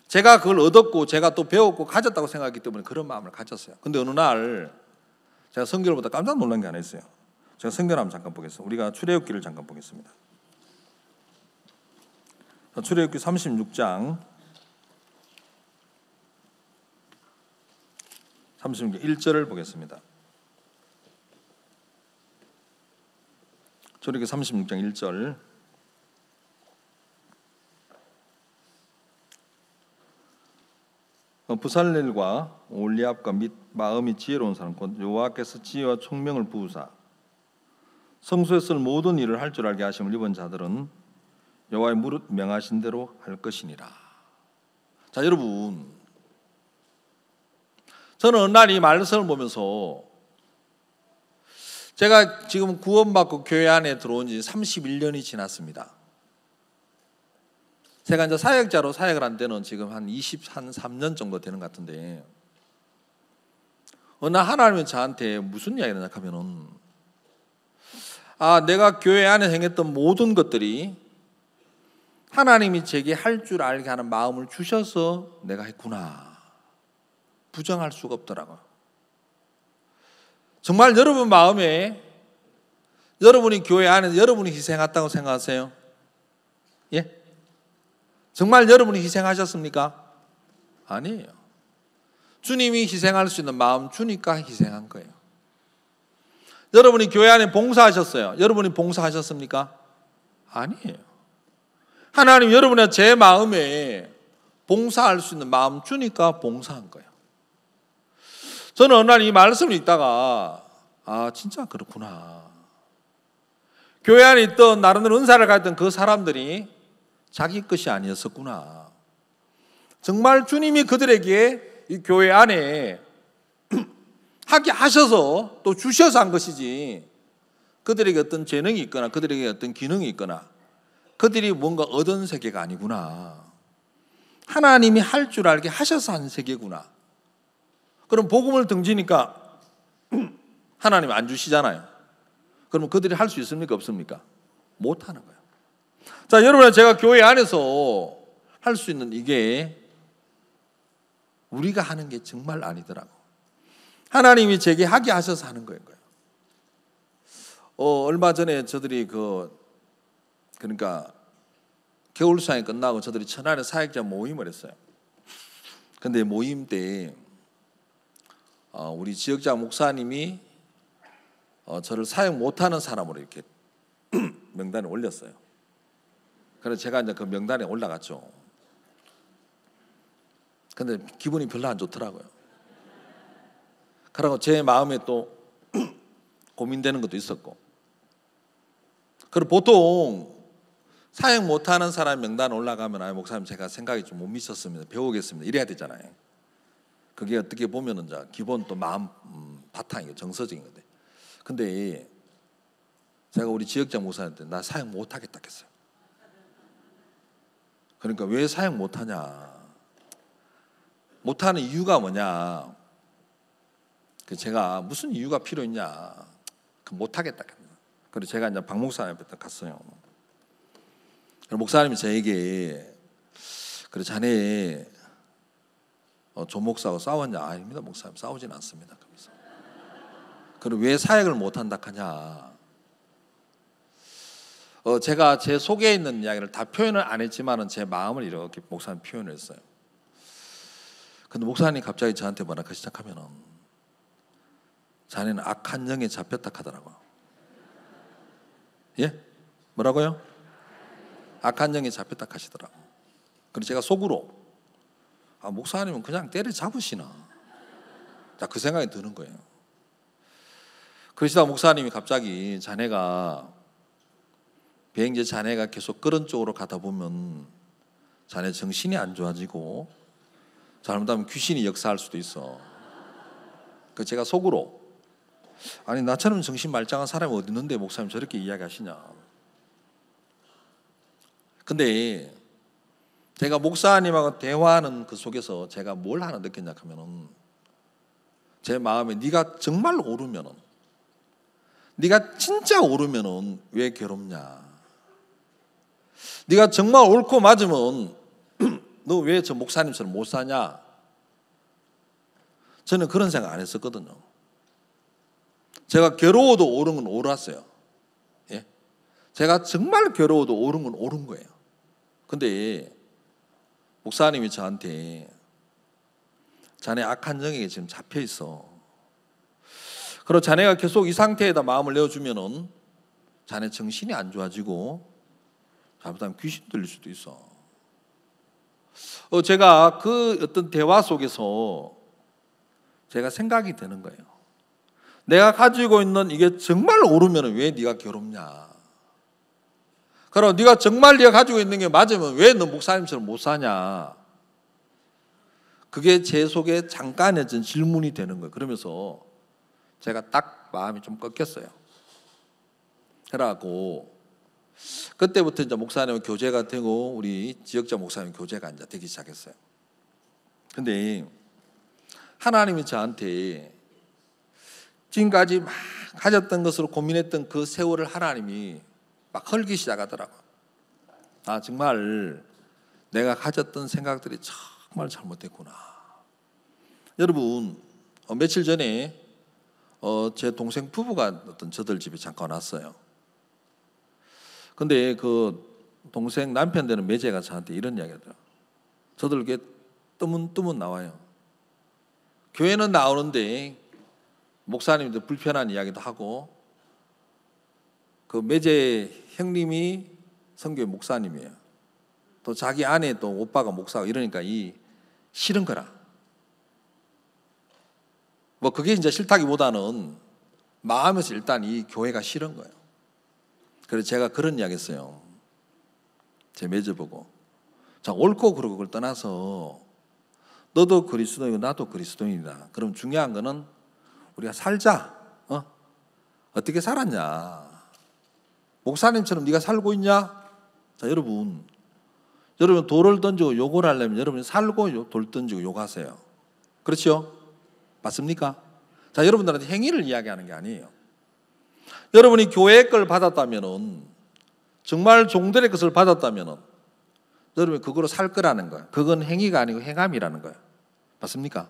제가 그걸 얻었고 제가 또 배웠고 가졌다고 생각했기 때문에 그런 마음을 가졌어요. 근데 어느 날 제가 성경을 보다 깜짝 놀란 게 하나 있어요. 제가 성경을 한번 잠깐 보겠습니다. 우리가 출애굽기를 잠깐 보겠습니다. 출애굽기 36장 1절을 보겠습니다. 출애굽기 36장 1절. 부살렐과 올리압과 및 마음이 지혜로운 사람 곧 여호와께서 지혜와 총명을 부으사 성소에 쓸 모든 일을 할 줄 알게 하심을 입은 자들은 여호와의 무릇 명하신 대로 할 것이니라. 자, 여러분, 저는 어느 날 이 말씀을 보면서 제가 지금 구원받고 교회 안에 들어온 지 31년이 지났습니다. 제가 이제 사역자로 사역을 한 때는 지금 한 23년 정도 되는 것 같은데, 어느 날 하나님이 저한테 무슨 이야기를 하냐면은, 내가 교회 안에 행했던 모든 것들이 하나님이 제게 할 줄 알게 하는 마음을 주셔서 내가 했구나. 부정할 수가 없더라고요. 정말 여러분 마음에 여러분이 교회 안에서 여러분이 희생했다고 생각하세요? 예? 정말 여러분이 희생하셨습니까? 아니에요. 주님이 희생할 수 있는 마음 주니까 희생한 거예요. 여러분이 교회 안에 봉사하셨어요. 여러분이 봉사하셨습니까? 아니에요. 하나님 여러분의 제 마음에 봉사할 수 있는 마음 주니까 봉사한 거예요. 저는 어느 날 이 말씀을 읽다가 진짜 그렇구나. 교회 안에 있던 나름대로 은사를 가졌던 그 사람들이 자기 것이 아니었었구나. 정말 주님이 그들에게 이 교회 안에 하게 하셔서 또 주셔서 한 것이지, 그들에게 어떤 재능이 있거나 그들에게 어떤 기능이 있거나 그들이 뭔가 얻은 세계가 아니구나. 하나님이 할 줄 알게 하셔서 한 세계구나. 그럼 복음을 등지니까 하나님이 안 주시잖아요. 그러면 그들이 할 수 있습니까? 없습니까? 못하는 거예요. 자, 여러분, 제가 교회 안에서 할 수 있는 이게 우리가 하는 게 정말 아니더라고. 하나님이 제게 하게 하셔서 하는 거예요. 얼마 전에 저들이 그러니까 겨울 수양이 끝나고 저들이 천안에 사역자 모임을 했어요. 근데 모임 때 우리 지역자 목사님이 저를 사역 못하는 사람으로 이렇게 명단에 올렸어요. 그래서 제가 이제 그 명단에 올라갔죠. 근데 기분이 별로 안 좋더라고요. 그리고 제 마음에 또 고민되는 것도 있었고. 그리고 보통 사역 못하는 사람 명단에 올라가면 목사님 제가 생각이 좀 못 미쳤습니다. 배우겠습니다. 이래야 되잖아요. 그게 어떻게 보면은 기본 또 마음 바탕이고 정서적인 건데. 근데 제가 우리 지역장 목사님한테 나 사역 못하겠다 했어요. 그러니까 왜 사역 못하냐, 못하는 이유가 뭐냐, 제가 무슨 이유가 필요 있냐, 못하겠다. 그래서 제가 이제 박 목사님한테 갔어요. 목사님이 저에게 그래 자네 조 목사하고 싸웠냐? 아닙니다, 목사님 싸우진 않습니다. 그럼 왜 사역을 못한다 하냐? 제가 제 속에 있는 이야기를 다 표현을 안 했지만은 제 마음을 이렇게 목사님 표현을 했어요. 근데 목사님 갑자기 저한테 뭐라 그 시작하면은 자네는 악한 영에 잡혔다 하더라고요. 예? 뭐라고요? 악한 영에 잡혔다 하시더라고. 그래서 제가 속으로 목사님은 그냥 때려잡으시나, 자, 그 생각이 드는 거예요. 그러시다 목사님이 갑자기 비행제 자네가 계속 그런 쪽으로 가다 보면 자네 정신이 안 좋아지고 잘못하면 귀신이 역사할 수도 있어. 그 제가 속으로 아니 나처럼 정신 말짱한 사람이 어디 있는데 목사님 저렇게 이야기하시냐. 근데 제가 목사님하고 대화하는 그 속에서 제가 뭘 하나 느꼈냐 하면은 제 마음에 네가 정말 옳으면은, 네가 진짜 옳으면은 왜 괴롭냐, 네가 정말 옳고 맞으면 너 왜 저 목사님처럼 못 사냐. 저는 그런 생각 안 했었거든요. 제가 괴로워도 옳은 건 옳았어요. 예? 제가 정말 괴로워도 옳은 건 옳은 거예요. 근데 목사님이 저한테 자네 악한 영에게 지금 잡혀 있어. 그리고 자네가 계속 이 상태에다 마음을 내어주면은 자네 정신이 안 좋아지고 잘못하면 귀신 들릴 수도 있어. 제가 그 어떤 대화 속에서 제가 생각이 되는 거예요. 내가 가지고 있는 이게 정말 옳으면 왜 네가 괴롭냐. 그럼 네가 정말 네가 가지고 있는 게 맞으면 왜 너 목사님처럼 못 사냐. 그게 제 속에 잠깐의 질문이 되는 거예요. 그러면서 제가 딱 마음이 좀 꺾였어요. 그래갖고 그때부터 이제 목사님 교제가 되고 우리 지역자 목사님 교제가 이제 되기 시작했어요. 근데 하나님이 저한테 지금까지 막 가졌던 것으로 고민했던 그 세월을 하나님이 막 헐기 시작하더라고요. 정말 내가 가졌던 생각들이 정말 잘못됐구나. 여러분, 며칠 전에 제 동생 부부가 어떤 저들 집에 잠깐 왔어요. 근데 그 동생 남편 되는 매제가 저한테 이런 이야기 하더라고요. 저들 이렇게 뜨문뜨문 나와요. 교회는 나오는데 목사님도 불편한 이야기도 하고, 그 매제 형님이 선교회 목사님이에요. 또 자기 아내 또 오빠가 목사고 이러니까 싫은 거라. 뭐 그게 이제 싫다기보다는 마음에서 일단 이 교회가 싫은 거예요. 그래서 제가 그런 이야기 했어요. 제 매제 보고, 자, 옳고 그르고 그걸 떠나서 너도 그리스도이고 나도 그리스도인이다. 그럼 중요한 거는 우리가 살자. 어떻게 살았냐. 목사님처럼 네가 살고 있냐? 자, 여러분 돌을 던지고 욕을 하려면 여러분이 살고 돌 던지고 욕하세요. 그렇죠? 맞습니까? 자, 여러분들한테 행위를 이야기하는 게 아니에요. 여러분이 교회의 걸 받았다면은, 정말 종들의 것을 받았다면은 여러분이 그거로 살 거라는 거예요. 그건 행위가 아니고 행함이라는 거예요. 맞습니까?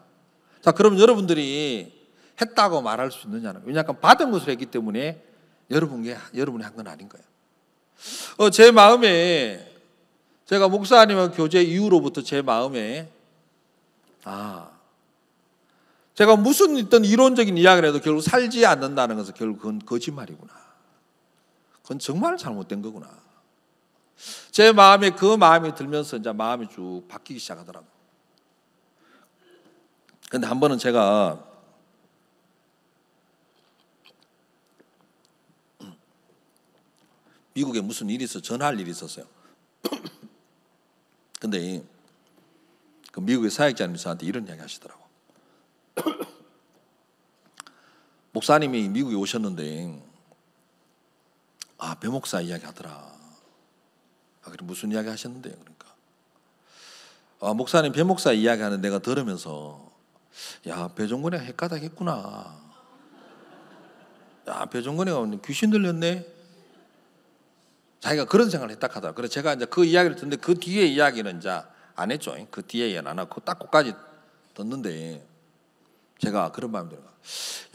자, 그럼 여러분들이 했다고 말할 수 있느냐는 거예요. 왜냐하면 받은 것을 했기 때문에 여러분이 한 건 아닌 거예요. 제 마음에, 제가 목사님과 교제 이후로부터 제 마음에 제가 무슨 어떤 이론적인 이야기를 해도 결국 살지 않는다는 것은 결국 그건 거짓말이구나. 그건 정말 잘못된 거구나. 제 마음에 그 마음이 들면서 이제 마음이 쭉 바뀌기 시작하더라고요. 근데 한 번은 제가 미국에 무슨 일이 있어 전화할 일이 있었어요. 근데 그 미국의 사역자님이 저한테 이런 이야기 하시더라고. 목사님이 미국에 오셨는데 배 목사 이야기 하더라. 그래 무슨 이야기 하셨는데요? 그러니까 목사님 배 목사 이야기 하는 내가 들으면서 배종건이가 헷가닥했구나. 배종건이가 귀신 들렸네. 자기가 그런 생각을 했다 하더라. 그래서 제가 이제 그 이야기를 듣는데 그 뒤에 이야기는 이제 안 했죠. 그 뒤에 이야기는 안 하고 딱 그까지 듣는데 제가 그런 마음이 들어요.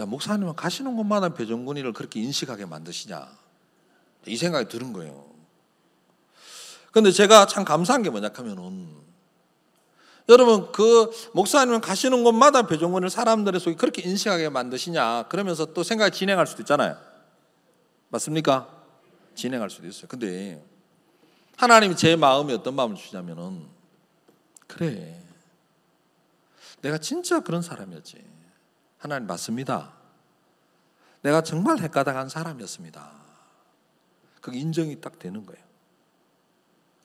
목사님은 가시는 곳마다 배종건이를 그렇게 인식하게 만드시냐, 이 생각이 드는 거예요. 그런데 제가 참 감사한 게 뭐냐 하면은, 여러분 그 목사님은 가시는 곳마다 배종건이를 사람들의 속에 그렇게 인식하게 만드시냐, 그러면서 또 생각이 진행할 수도 있잖아요. 맞습니까? 진행할 수도 있어요. 근데 하나님이 제 마음에 어떤 마음을 주시냐면은, 그래, 내가 진짜 그런 사람이었지. 하나님 맞습니다. 내가 정말 헷가닥한 사람이었습니다. 그게 인정이 딱 되는 거예요.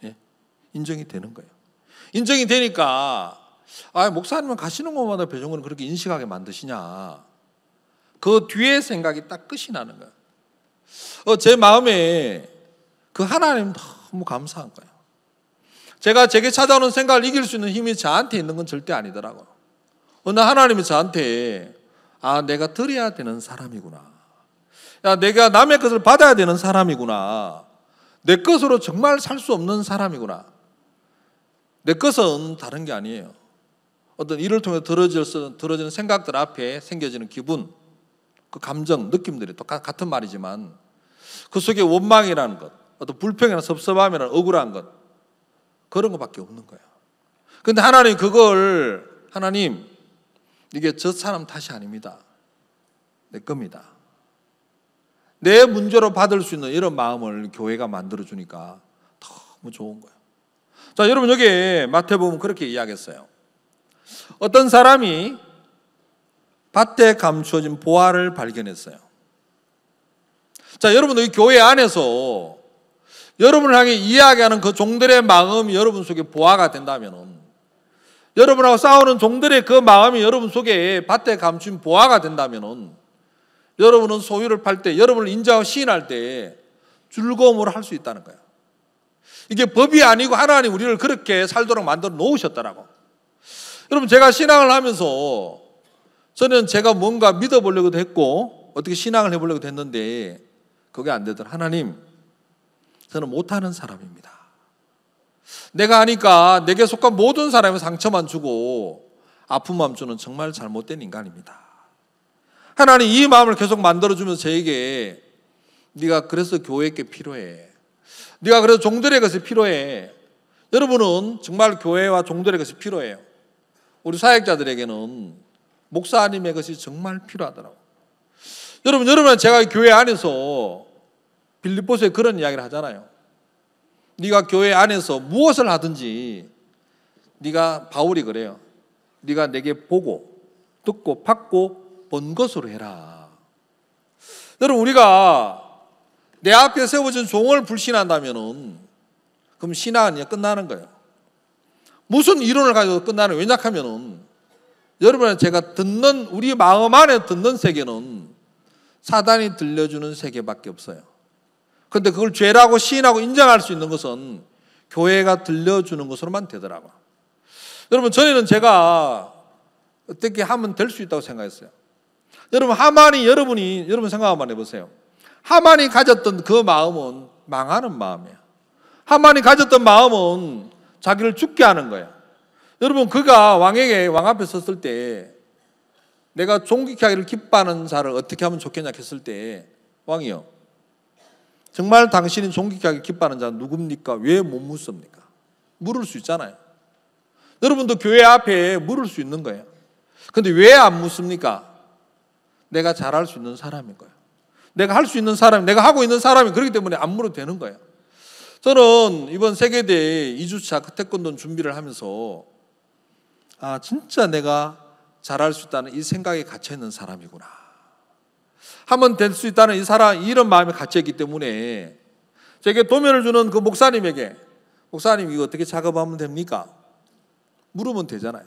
예? 인정이 되는 거예요. 인정이 되니까, 목사님은 가시는 곳마다 배종원을 그렇게 인식하게 만드시냐. 그 뒤에 생각이 딱 끝이 나는 거예요. 제 마음에 그 하나님 너무 감사한 거예요. 제가 제게 찾아오는 생각을 이길 수 있는 힘이 저한테 있는 건 절대 아니더라고요. 어느 하나님이 저한테 내가 드려야 되는 사람이구나. 내가 남의 것을 받아야 되는 사람이구나. 내 것으로 정말 살 수 없는 사람이구나. 내 것은 다른 게 아니에요. 어떤 일을 통해 들어지는 생각들 앞에 생겨지는 기분, 그 감정, 느낌들이 같은 말이지만 그 속에 원망이라는 것, 어떤 불평이나 섭섭함이나 억울한 것, 그런 것밖에 없는 거예요. 그런데 하나님 하나님 이게 저 사람 탓이 아닙니다. 내 겁니다. 내 문제로 받을 수 있는 이런 마음을 교회가 만들어주니까 너무 좋은 거예요. 자, 여러분 여기 마태복음 그렇게 이야기했어요. 어떤 사람이 밭에 감추어진 보화를 발견했어요. 자, 여러분 이 교회 안에서 여러분을 향해 이야기하는 그 종들의 마음이 여러분 속에 보화가 된다면, 여러분하고 싸우는 종들의 그 마음이 여러분 속에 밭에 감춘 보화가 된다면, 여러분은 소유를 팔 때, 여러분을 인정하고 시인할 때 즐거움으로 할 수 있다는 거예요. 이게 법이 아니고 하나님 우리를 그렇게 살도록 만들어 놓으셨더라고. 여러분 제가 신앙을 하면서 저는 제가 뭔가 믿어보려고도 했고 어떻게 신앙을 해보려고도 했는데 그게 안 되더라. 하나님, 저는 못하는 사람입니다. 내가 하니까 내게 속한 모든 사람의 상처만 주고 아픔만 주는 정말 잘못된 인간입니다. 하나님 이 마음을 계속 만들어주면서 저에게 네가 그래서 교회께 필요해. 네가 그래서 종들의 것이 필요해. 여러분은 정말 교회와 종들의 것이 필요해요. 우리 사역자들에게는 목사님의 것이 정말 필요하더라고요. 여러분 제가 교회 안에서 빌립보서에 그런 이야기를 하잖아요. 네가 교회 안에서 무엇을 하든지 네가 바울이 그래요. 네가 내게 보고 듣고 받고 본 것으로 해라. 여러분 우리가 내 앞에 세워진 종을 불신한다면 그럼 신앙은 끝나는 거예요. 무슨 이론을 가지고 끝나는 거예요. 왜냐하면 여러분 제가 듣는 우리 마음 안에 듣는 세계는 사단이 들려주는 세계밖에 없어요. 그런데 그걸 죄라고 시인하고 인정할 수 있는 것은 교회가 들려주는 것으로만 되더라고요. 여러분 전에는 제가 어떻게 하면 될 수 있다고 생각했어요. 여러분 여러분 생각 한번 해보세요. 하만이 가졌던 그 마음은 망하는 마음이에요. 하만이 가졌던 마음은 자기를 죽게 하는 거예요. 여러분 그가 왕 앞에 섰을 때 내가 존귀케 하기를 기뻐하는 자를 어떻게 하면 좋겠냐 했을 때 왕이요, 정말 당신이 존귀케 하기를 기뻐하는 자는 누굽니까? 왜 못 묻습니까? 물을 수 있잖아요. 여러분도 교회 앞에 물을 수 있는 거예요. 그런데 왜 안 묻습니까? 내가 잘할 수 있는 사람인 거예요. 내가 할 수 있는 사람, 내가 하고 있는 사람이 그렇기 때문에 안 물어도 되는 거예요. 저는 이번 세계대회 2주차 태권도 준비를 하면서 진짜 내가 잘할 수 있다는 이 생각에 갇혀있는 사람이구나. 하면 될 수 있다는 이런 마음에 갇혀있기 때문에 제게 도면을 주는 그 목사님에게 목사님 이거 어떻게 작업하면 됩니까? 물으면 되잖아요.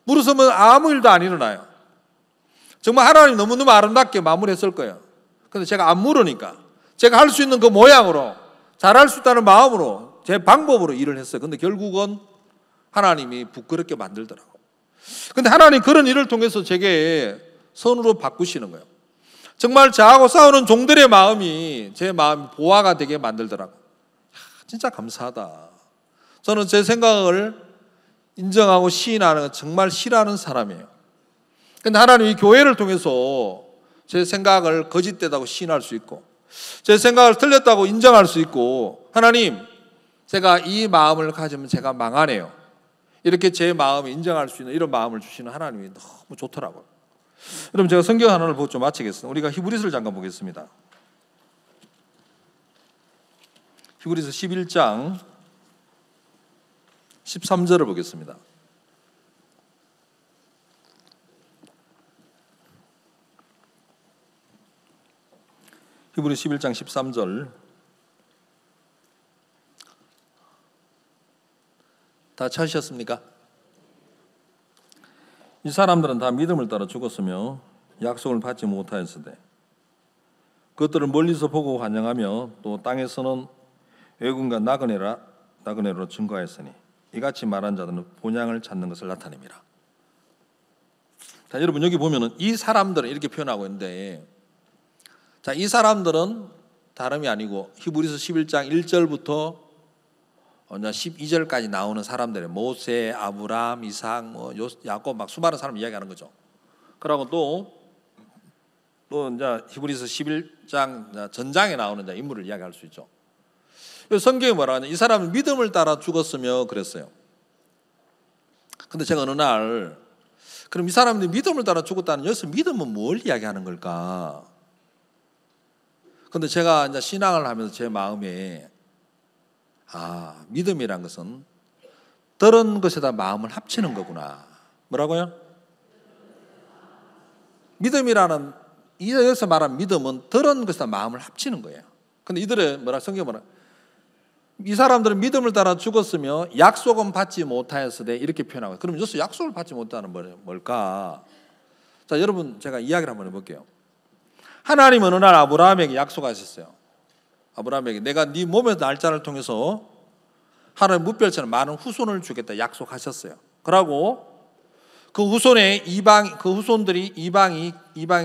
물으면 아무 일도 안 일어나요. 정말 하나님 너무너무 아름답게 마무리했을 거예요. 그런데 제가 안 물으니까 제가 할 수 있는 그 모양으로 잘할 수 있다는 마음으로 제 방법으로 일을 했어요. 그런데 결국은 하나님이 부끄럽게 만들더라고요. 그런데 하나님 그런 일을 통해서 제게 선으로 바꾸시는 거예요. 정말 저하고 싸우는 종들의 마음이 제 마음이 보화가 되게 만들더라고요. 진짜 감사하다. 저는 제 생각을 인정하고 시인하는 건 정말 싫어하는 사람이에요. 그런데 하나님이 교회를 통해서 제 생각을 거짓되다고 시인할 수 있고 제 생각을 틀렸다고 인정할 수 있고, 하나님 제가 이 마음을 가지면 제가 망하네요, 이렇게 제 마음을 인정할 수 있는 이런 마음을 주시는 하나님이 너무 좋더라고요. 여러분 제가 성경 하나를 보고 좀 마치겠습니다. 우리가 히브리서를 잠깐 보겠습니다. 히브리서 11장 13절을 보겠습니다. 히브리 11장 13절. 다 찾으셨습니까? 이 사람들은 다 믿음을 따라 죽었으며 약속을 받지 못하였으되 그것들을 멀리서 보고 환영하며 또 땅에서는 외군과 나그네로 증거하였으니 이같이 말한 자들은 본향을 찾는 것을 나타냅니다. 자, 여러분 여기 보면은 이 사람들은 이렇게 표현하고 있는데, 자, 이 사람들은 다름이 아니고 히브리서 11장 1절부터 12절까지 나오는 사람들이에요. 모세, 아브라함, 이삭, 야곱 막 수많은 사람 이야기하는 거죠. 그러고 또 이제 히브리서 11장 전장에 나오는 인물을 이야기할 수 있죠. 성경이 뭐라 하냐? 이 사람은 믿음을 따라 죽었으며 그랬어요. 근데 제가 어느 날 그럼 이 사람들이 믿음을 따라 죽었다는, 여기서 믿음은 뭘 이야기하는 걸까? 근데 제가 이제 신앙을 하면서 제 마음에 믿음이란 것은 들은 것에다 마음을 합치는 거구나. 뭐라고요? 믿음이라는, 여기서 말하는 믿음은 들은 것에다 마음을 합치는 거예요. 근데 이들의 성경이 뭐라? 이 사람들은 믿음을 따라 죽었으며 약속은 받지 못하였으되 이렇게 표현하고, 그럼 여기서 약속을 받지 못하는 뭘까? 자, 여러분 제가 이야기를 한번 해볼게요. 하나님은 어느 날 아브라함에게 약속하셨어요. 아브라함에게 내가 네 몸의 날짜를 통해서 하나님 무별처럼 많은 후손을 주겠다 약속하셨어요. 그러고 그 후손의 후손들이 이방이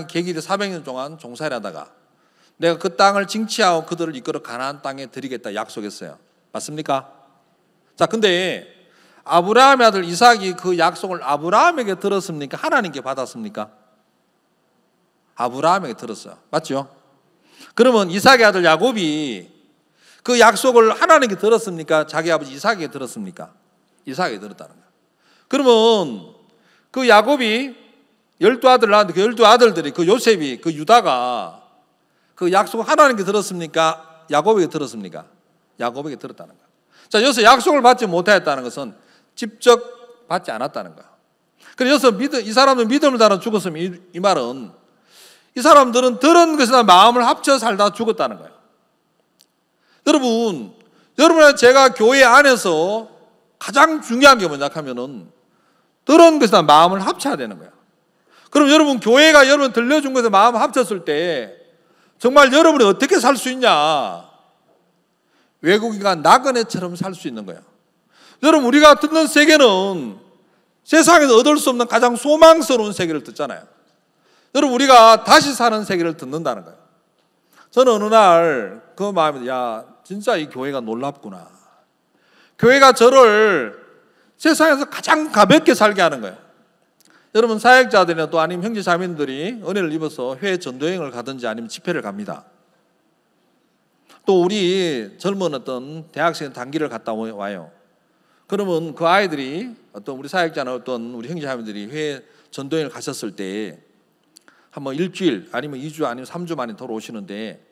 계기를 400년 동안 종살이 하다가 내가 그 땅을 징치하고 그들을 이끌어 가나안 땅에 드리겠다 약속했어요. 맞습니까? 자, 근데 아브라함의 아들 이삭이 그 약속을 아브라함에게 들었습니까? 하나님께 받았습니까? 아브라함에게 들었어요. 맞죠? 그러면 이삭의 아들 야곱이 그 약속을 하나님께 들었습니까? 자기 아버지 이삭에게 들었습니까? 이삭에게 들었다는 거예요. 그러면 그 야곱이 12아들 낳았는데 그 12아들들이 그 요셉이 그 유다가 그 약속을 하나님께 들었습니까? 야곱에게 들었습니까? 야곱에게 들었다는 거예요. 자, 여기서 약속을 받지 못하였다는 것은 직접 받지 않았다는 거예요. 그래서 이 사람은 믿음을 따라 죽었으면 이 말은 이 사람들은 들은 것이나 마음을 합쳐 살다 죽었다는 거예요. 여러분은 제가 교회 안에서 가장 중요한 게 뭐냐 하면은 들은 것이나 마음을 합쳐야 되는 거예요. 그럼 여러분 교회가 여러분 들려준 것에 마음을 합쳤을 때 정말 여러분이 어떻게 살 수 있냐? 외국인과 나그네처럼 살 수 있는 거예요. 여러분 우리가 듣는 세계는 세상에서 얻을 수 없는 가장 소망스러운 세계를 듣잖아요. 여러분 우리가 다시 사는 세계를 듣는다는 거예요. 저는 어느 날 그 마음에 진짜 이 교회가 놀랍구나. 교회가 저를 세상에서 가장 가볍게 살게 하는 거예요. 여러분 사역자들이나 또 아니면 형제 자매님들이 은혜를 입어서 해외 전도여행을 가든지 아니면 집회를 갑니다. 또 우리 젊은 어떤 대학생 단기를 갔다 와요. 그러면 그 아이들이 어떤 우리 사역자나 어떤 우리 형제 자매들이 해외 전도여행을 가셨을 때 한번 일주일 아니면 2주 아니면 3주 만에 돌아오시는데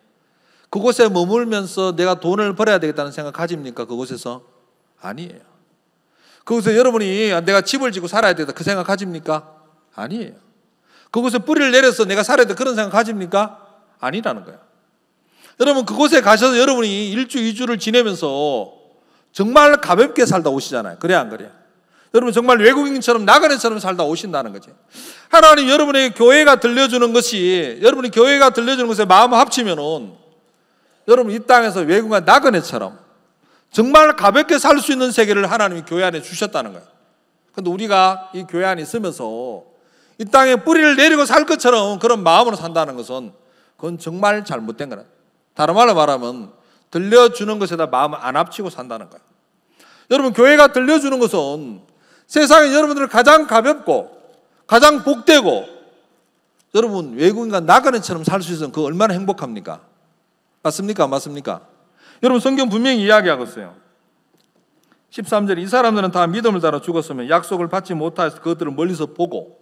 그곳에 머물면서 내가 돈을 벌어야 되겠다는 생각 가집니까? 그곳에서? 아니에요. 그곳에 여러분이 내가 집을 짓고 살아야 되겠다 그 생각 가집니까? 아니에요. 그곳에 뿌리를 내려서 내가 살아야 돼 그런 생각 가집니까? 아니라는 거예요. 여러분 그곳에 가셔서 여러분이 1주 2주를 지내면서 정말 가볍게 살다 오시잖아요. 그래 안 그래요? 여러분 정말 외국인처럼 나그네처럼 살다 오신다는 거지. 하나님 여러분에게 교회가 들려주는 것이 여러분이 교회가 들려주는 것에 마음을 합치면은 여러분 이 땅에서 외국인과 나그네처럼 정말 가볍게 살 수 있는 세계를 하나님이 교회 안에 주셨다는 거예요. 그런데 우리가 이 교회 안에 있으면서 이 땅에 뿌리를 내리고 살 것처럼 그런 마음으로 산다는 것은 그건 정말 잘못된 거예요. 다른 말로 말하면 들려주는 것에다 마음을 안 합치고 산다는 거예요. 여러분 교회가 들려주는 것은 세상에 여러분들을 가장 가볍고 가장 복되고 여러분 외국인과 나그네처럼 살 수 있으면 그거 얼마나 행복합니까? 맞습니까? 맞습니까? 여러분 성경 분명히 이야기하고 있어요. 13절에 이 사람들은 다 믿음을 따라 죽었으면 약속을 받지 못하여서 그것들을 멀리서 보고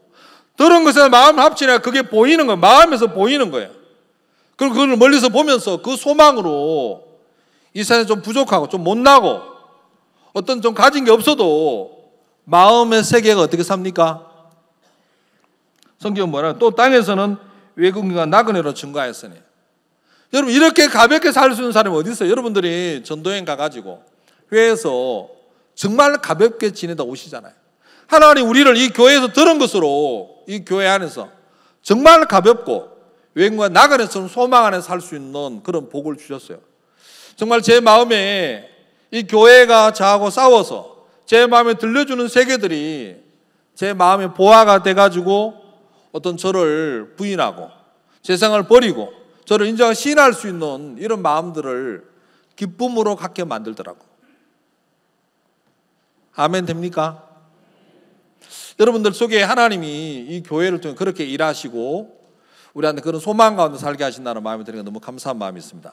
들은 것에 마음을 합치니까 그게 보이는 거예요. 마음에서 보이는 거예요. 그리고 그걸 멀리서 보면서 그 소망으로 이 세상에 좀 부족하고 좀 못나고 어떤 좀 가진 게 없어도 마음의 세계가 어떻게 삽니까? 성경은 뭐라? 또 땅에서는 외국인과 나그네로 증거하였으니. 여러분 이렇게 가볍게 살 수 있는 사람이 어디 있어요? 여러분들이 전도여행 가가지고 회에서 정말 가볍게 지내다 오시잖아요. 하나님 우리를 이 교회에서 들은 것으로 이 교회 안에서 정말 가볍고 외국인과 나그네처럼 소망 안에 살 수 있는 그런 복을 주셨어요. 정말 제 마음에 이 교회가 저하고 싸워서 제 마음에 들려주는 세계들이 제 마음에 보화가 돼가지고 어떤 저를 부인하고 세상을 버리고 저를 인정하고 시인할 수 있는 이런 마음들을 기쁨으로 갖게 만들더라고. 아멘 됩니까? 여러분들 속에 하나님이 이 교회를 통해 그렇게 일하시고 우리한테 그런 소망 가운데 살게 하신다는 마음이 드니까 너무 감사한 마음이 있습니다.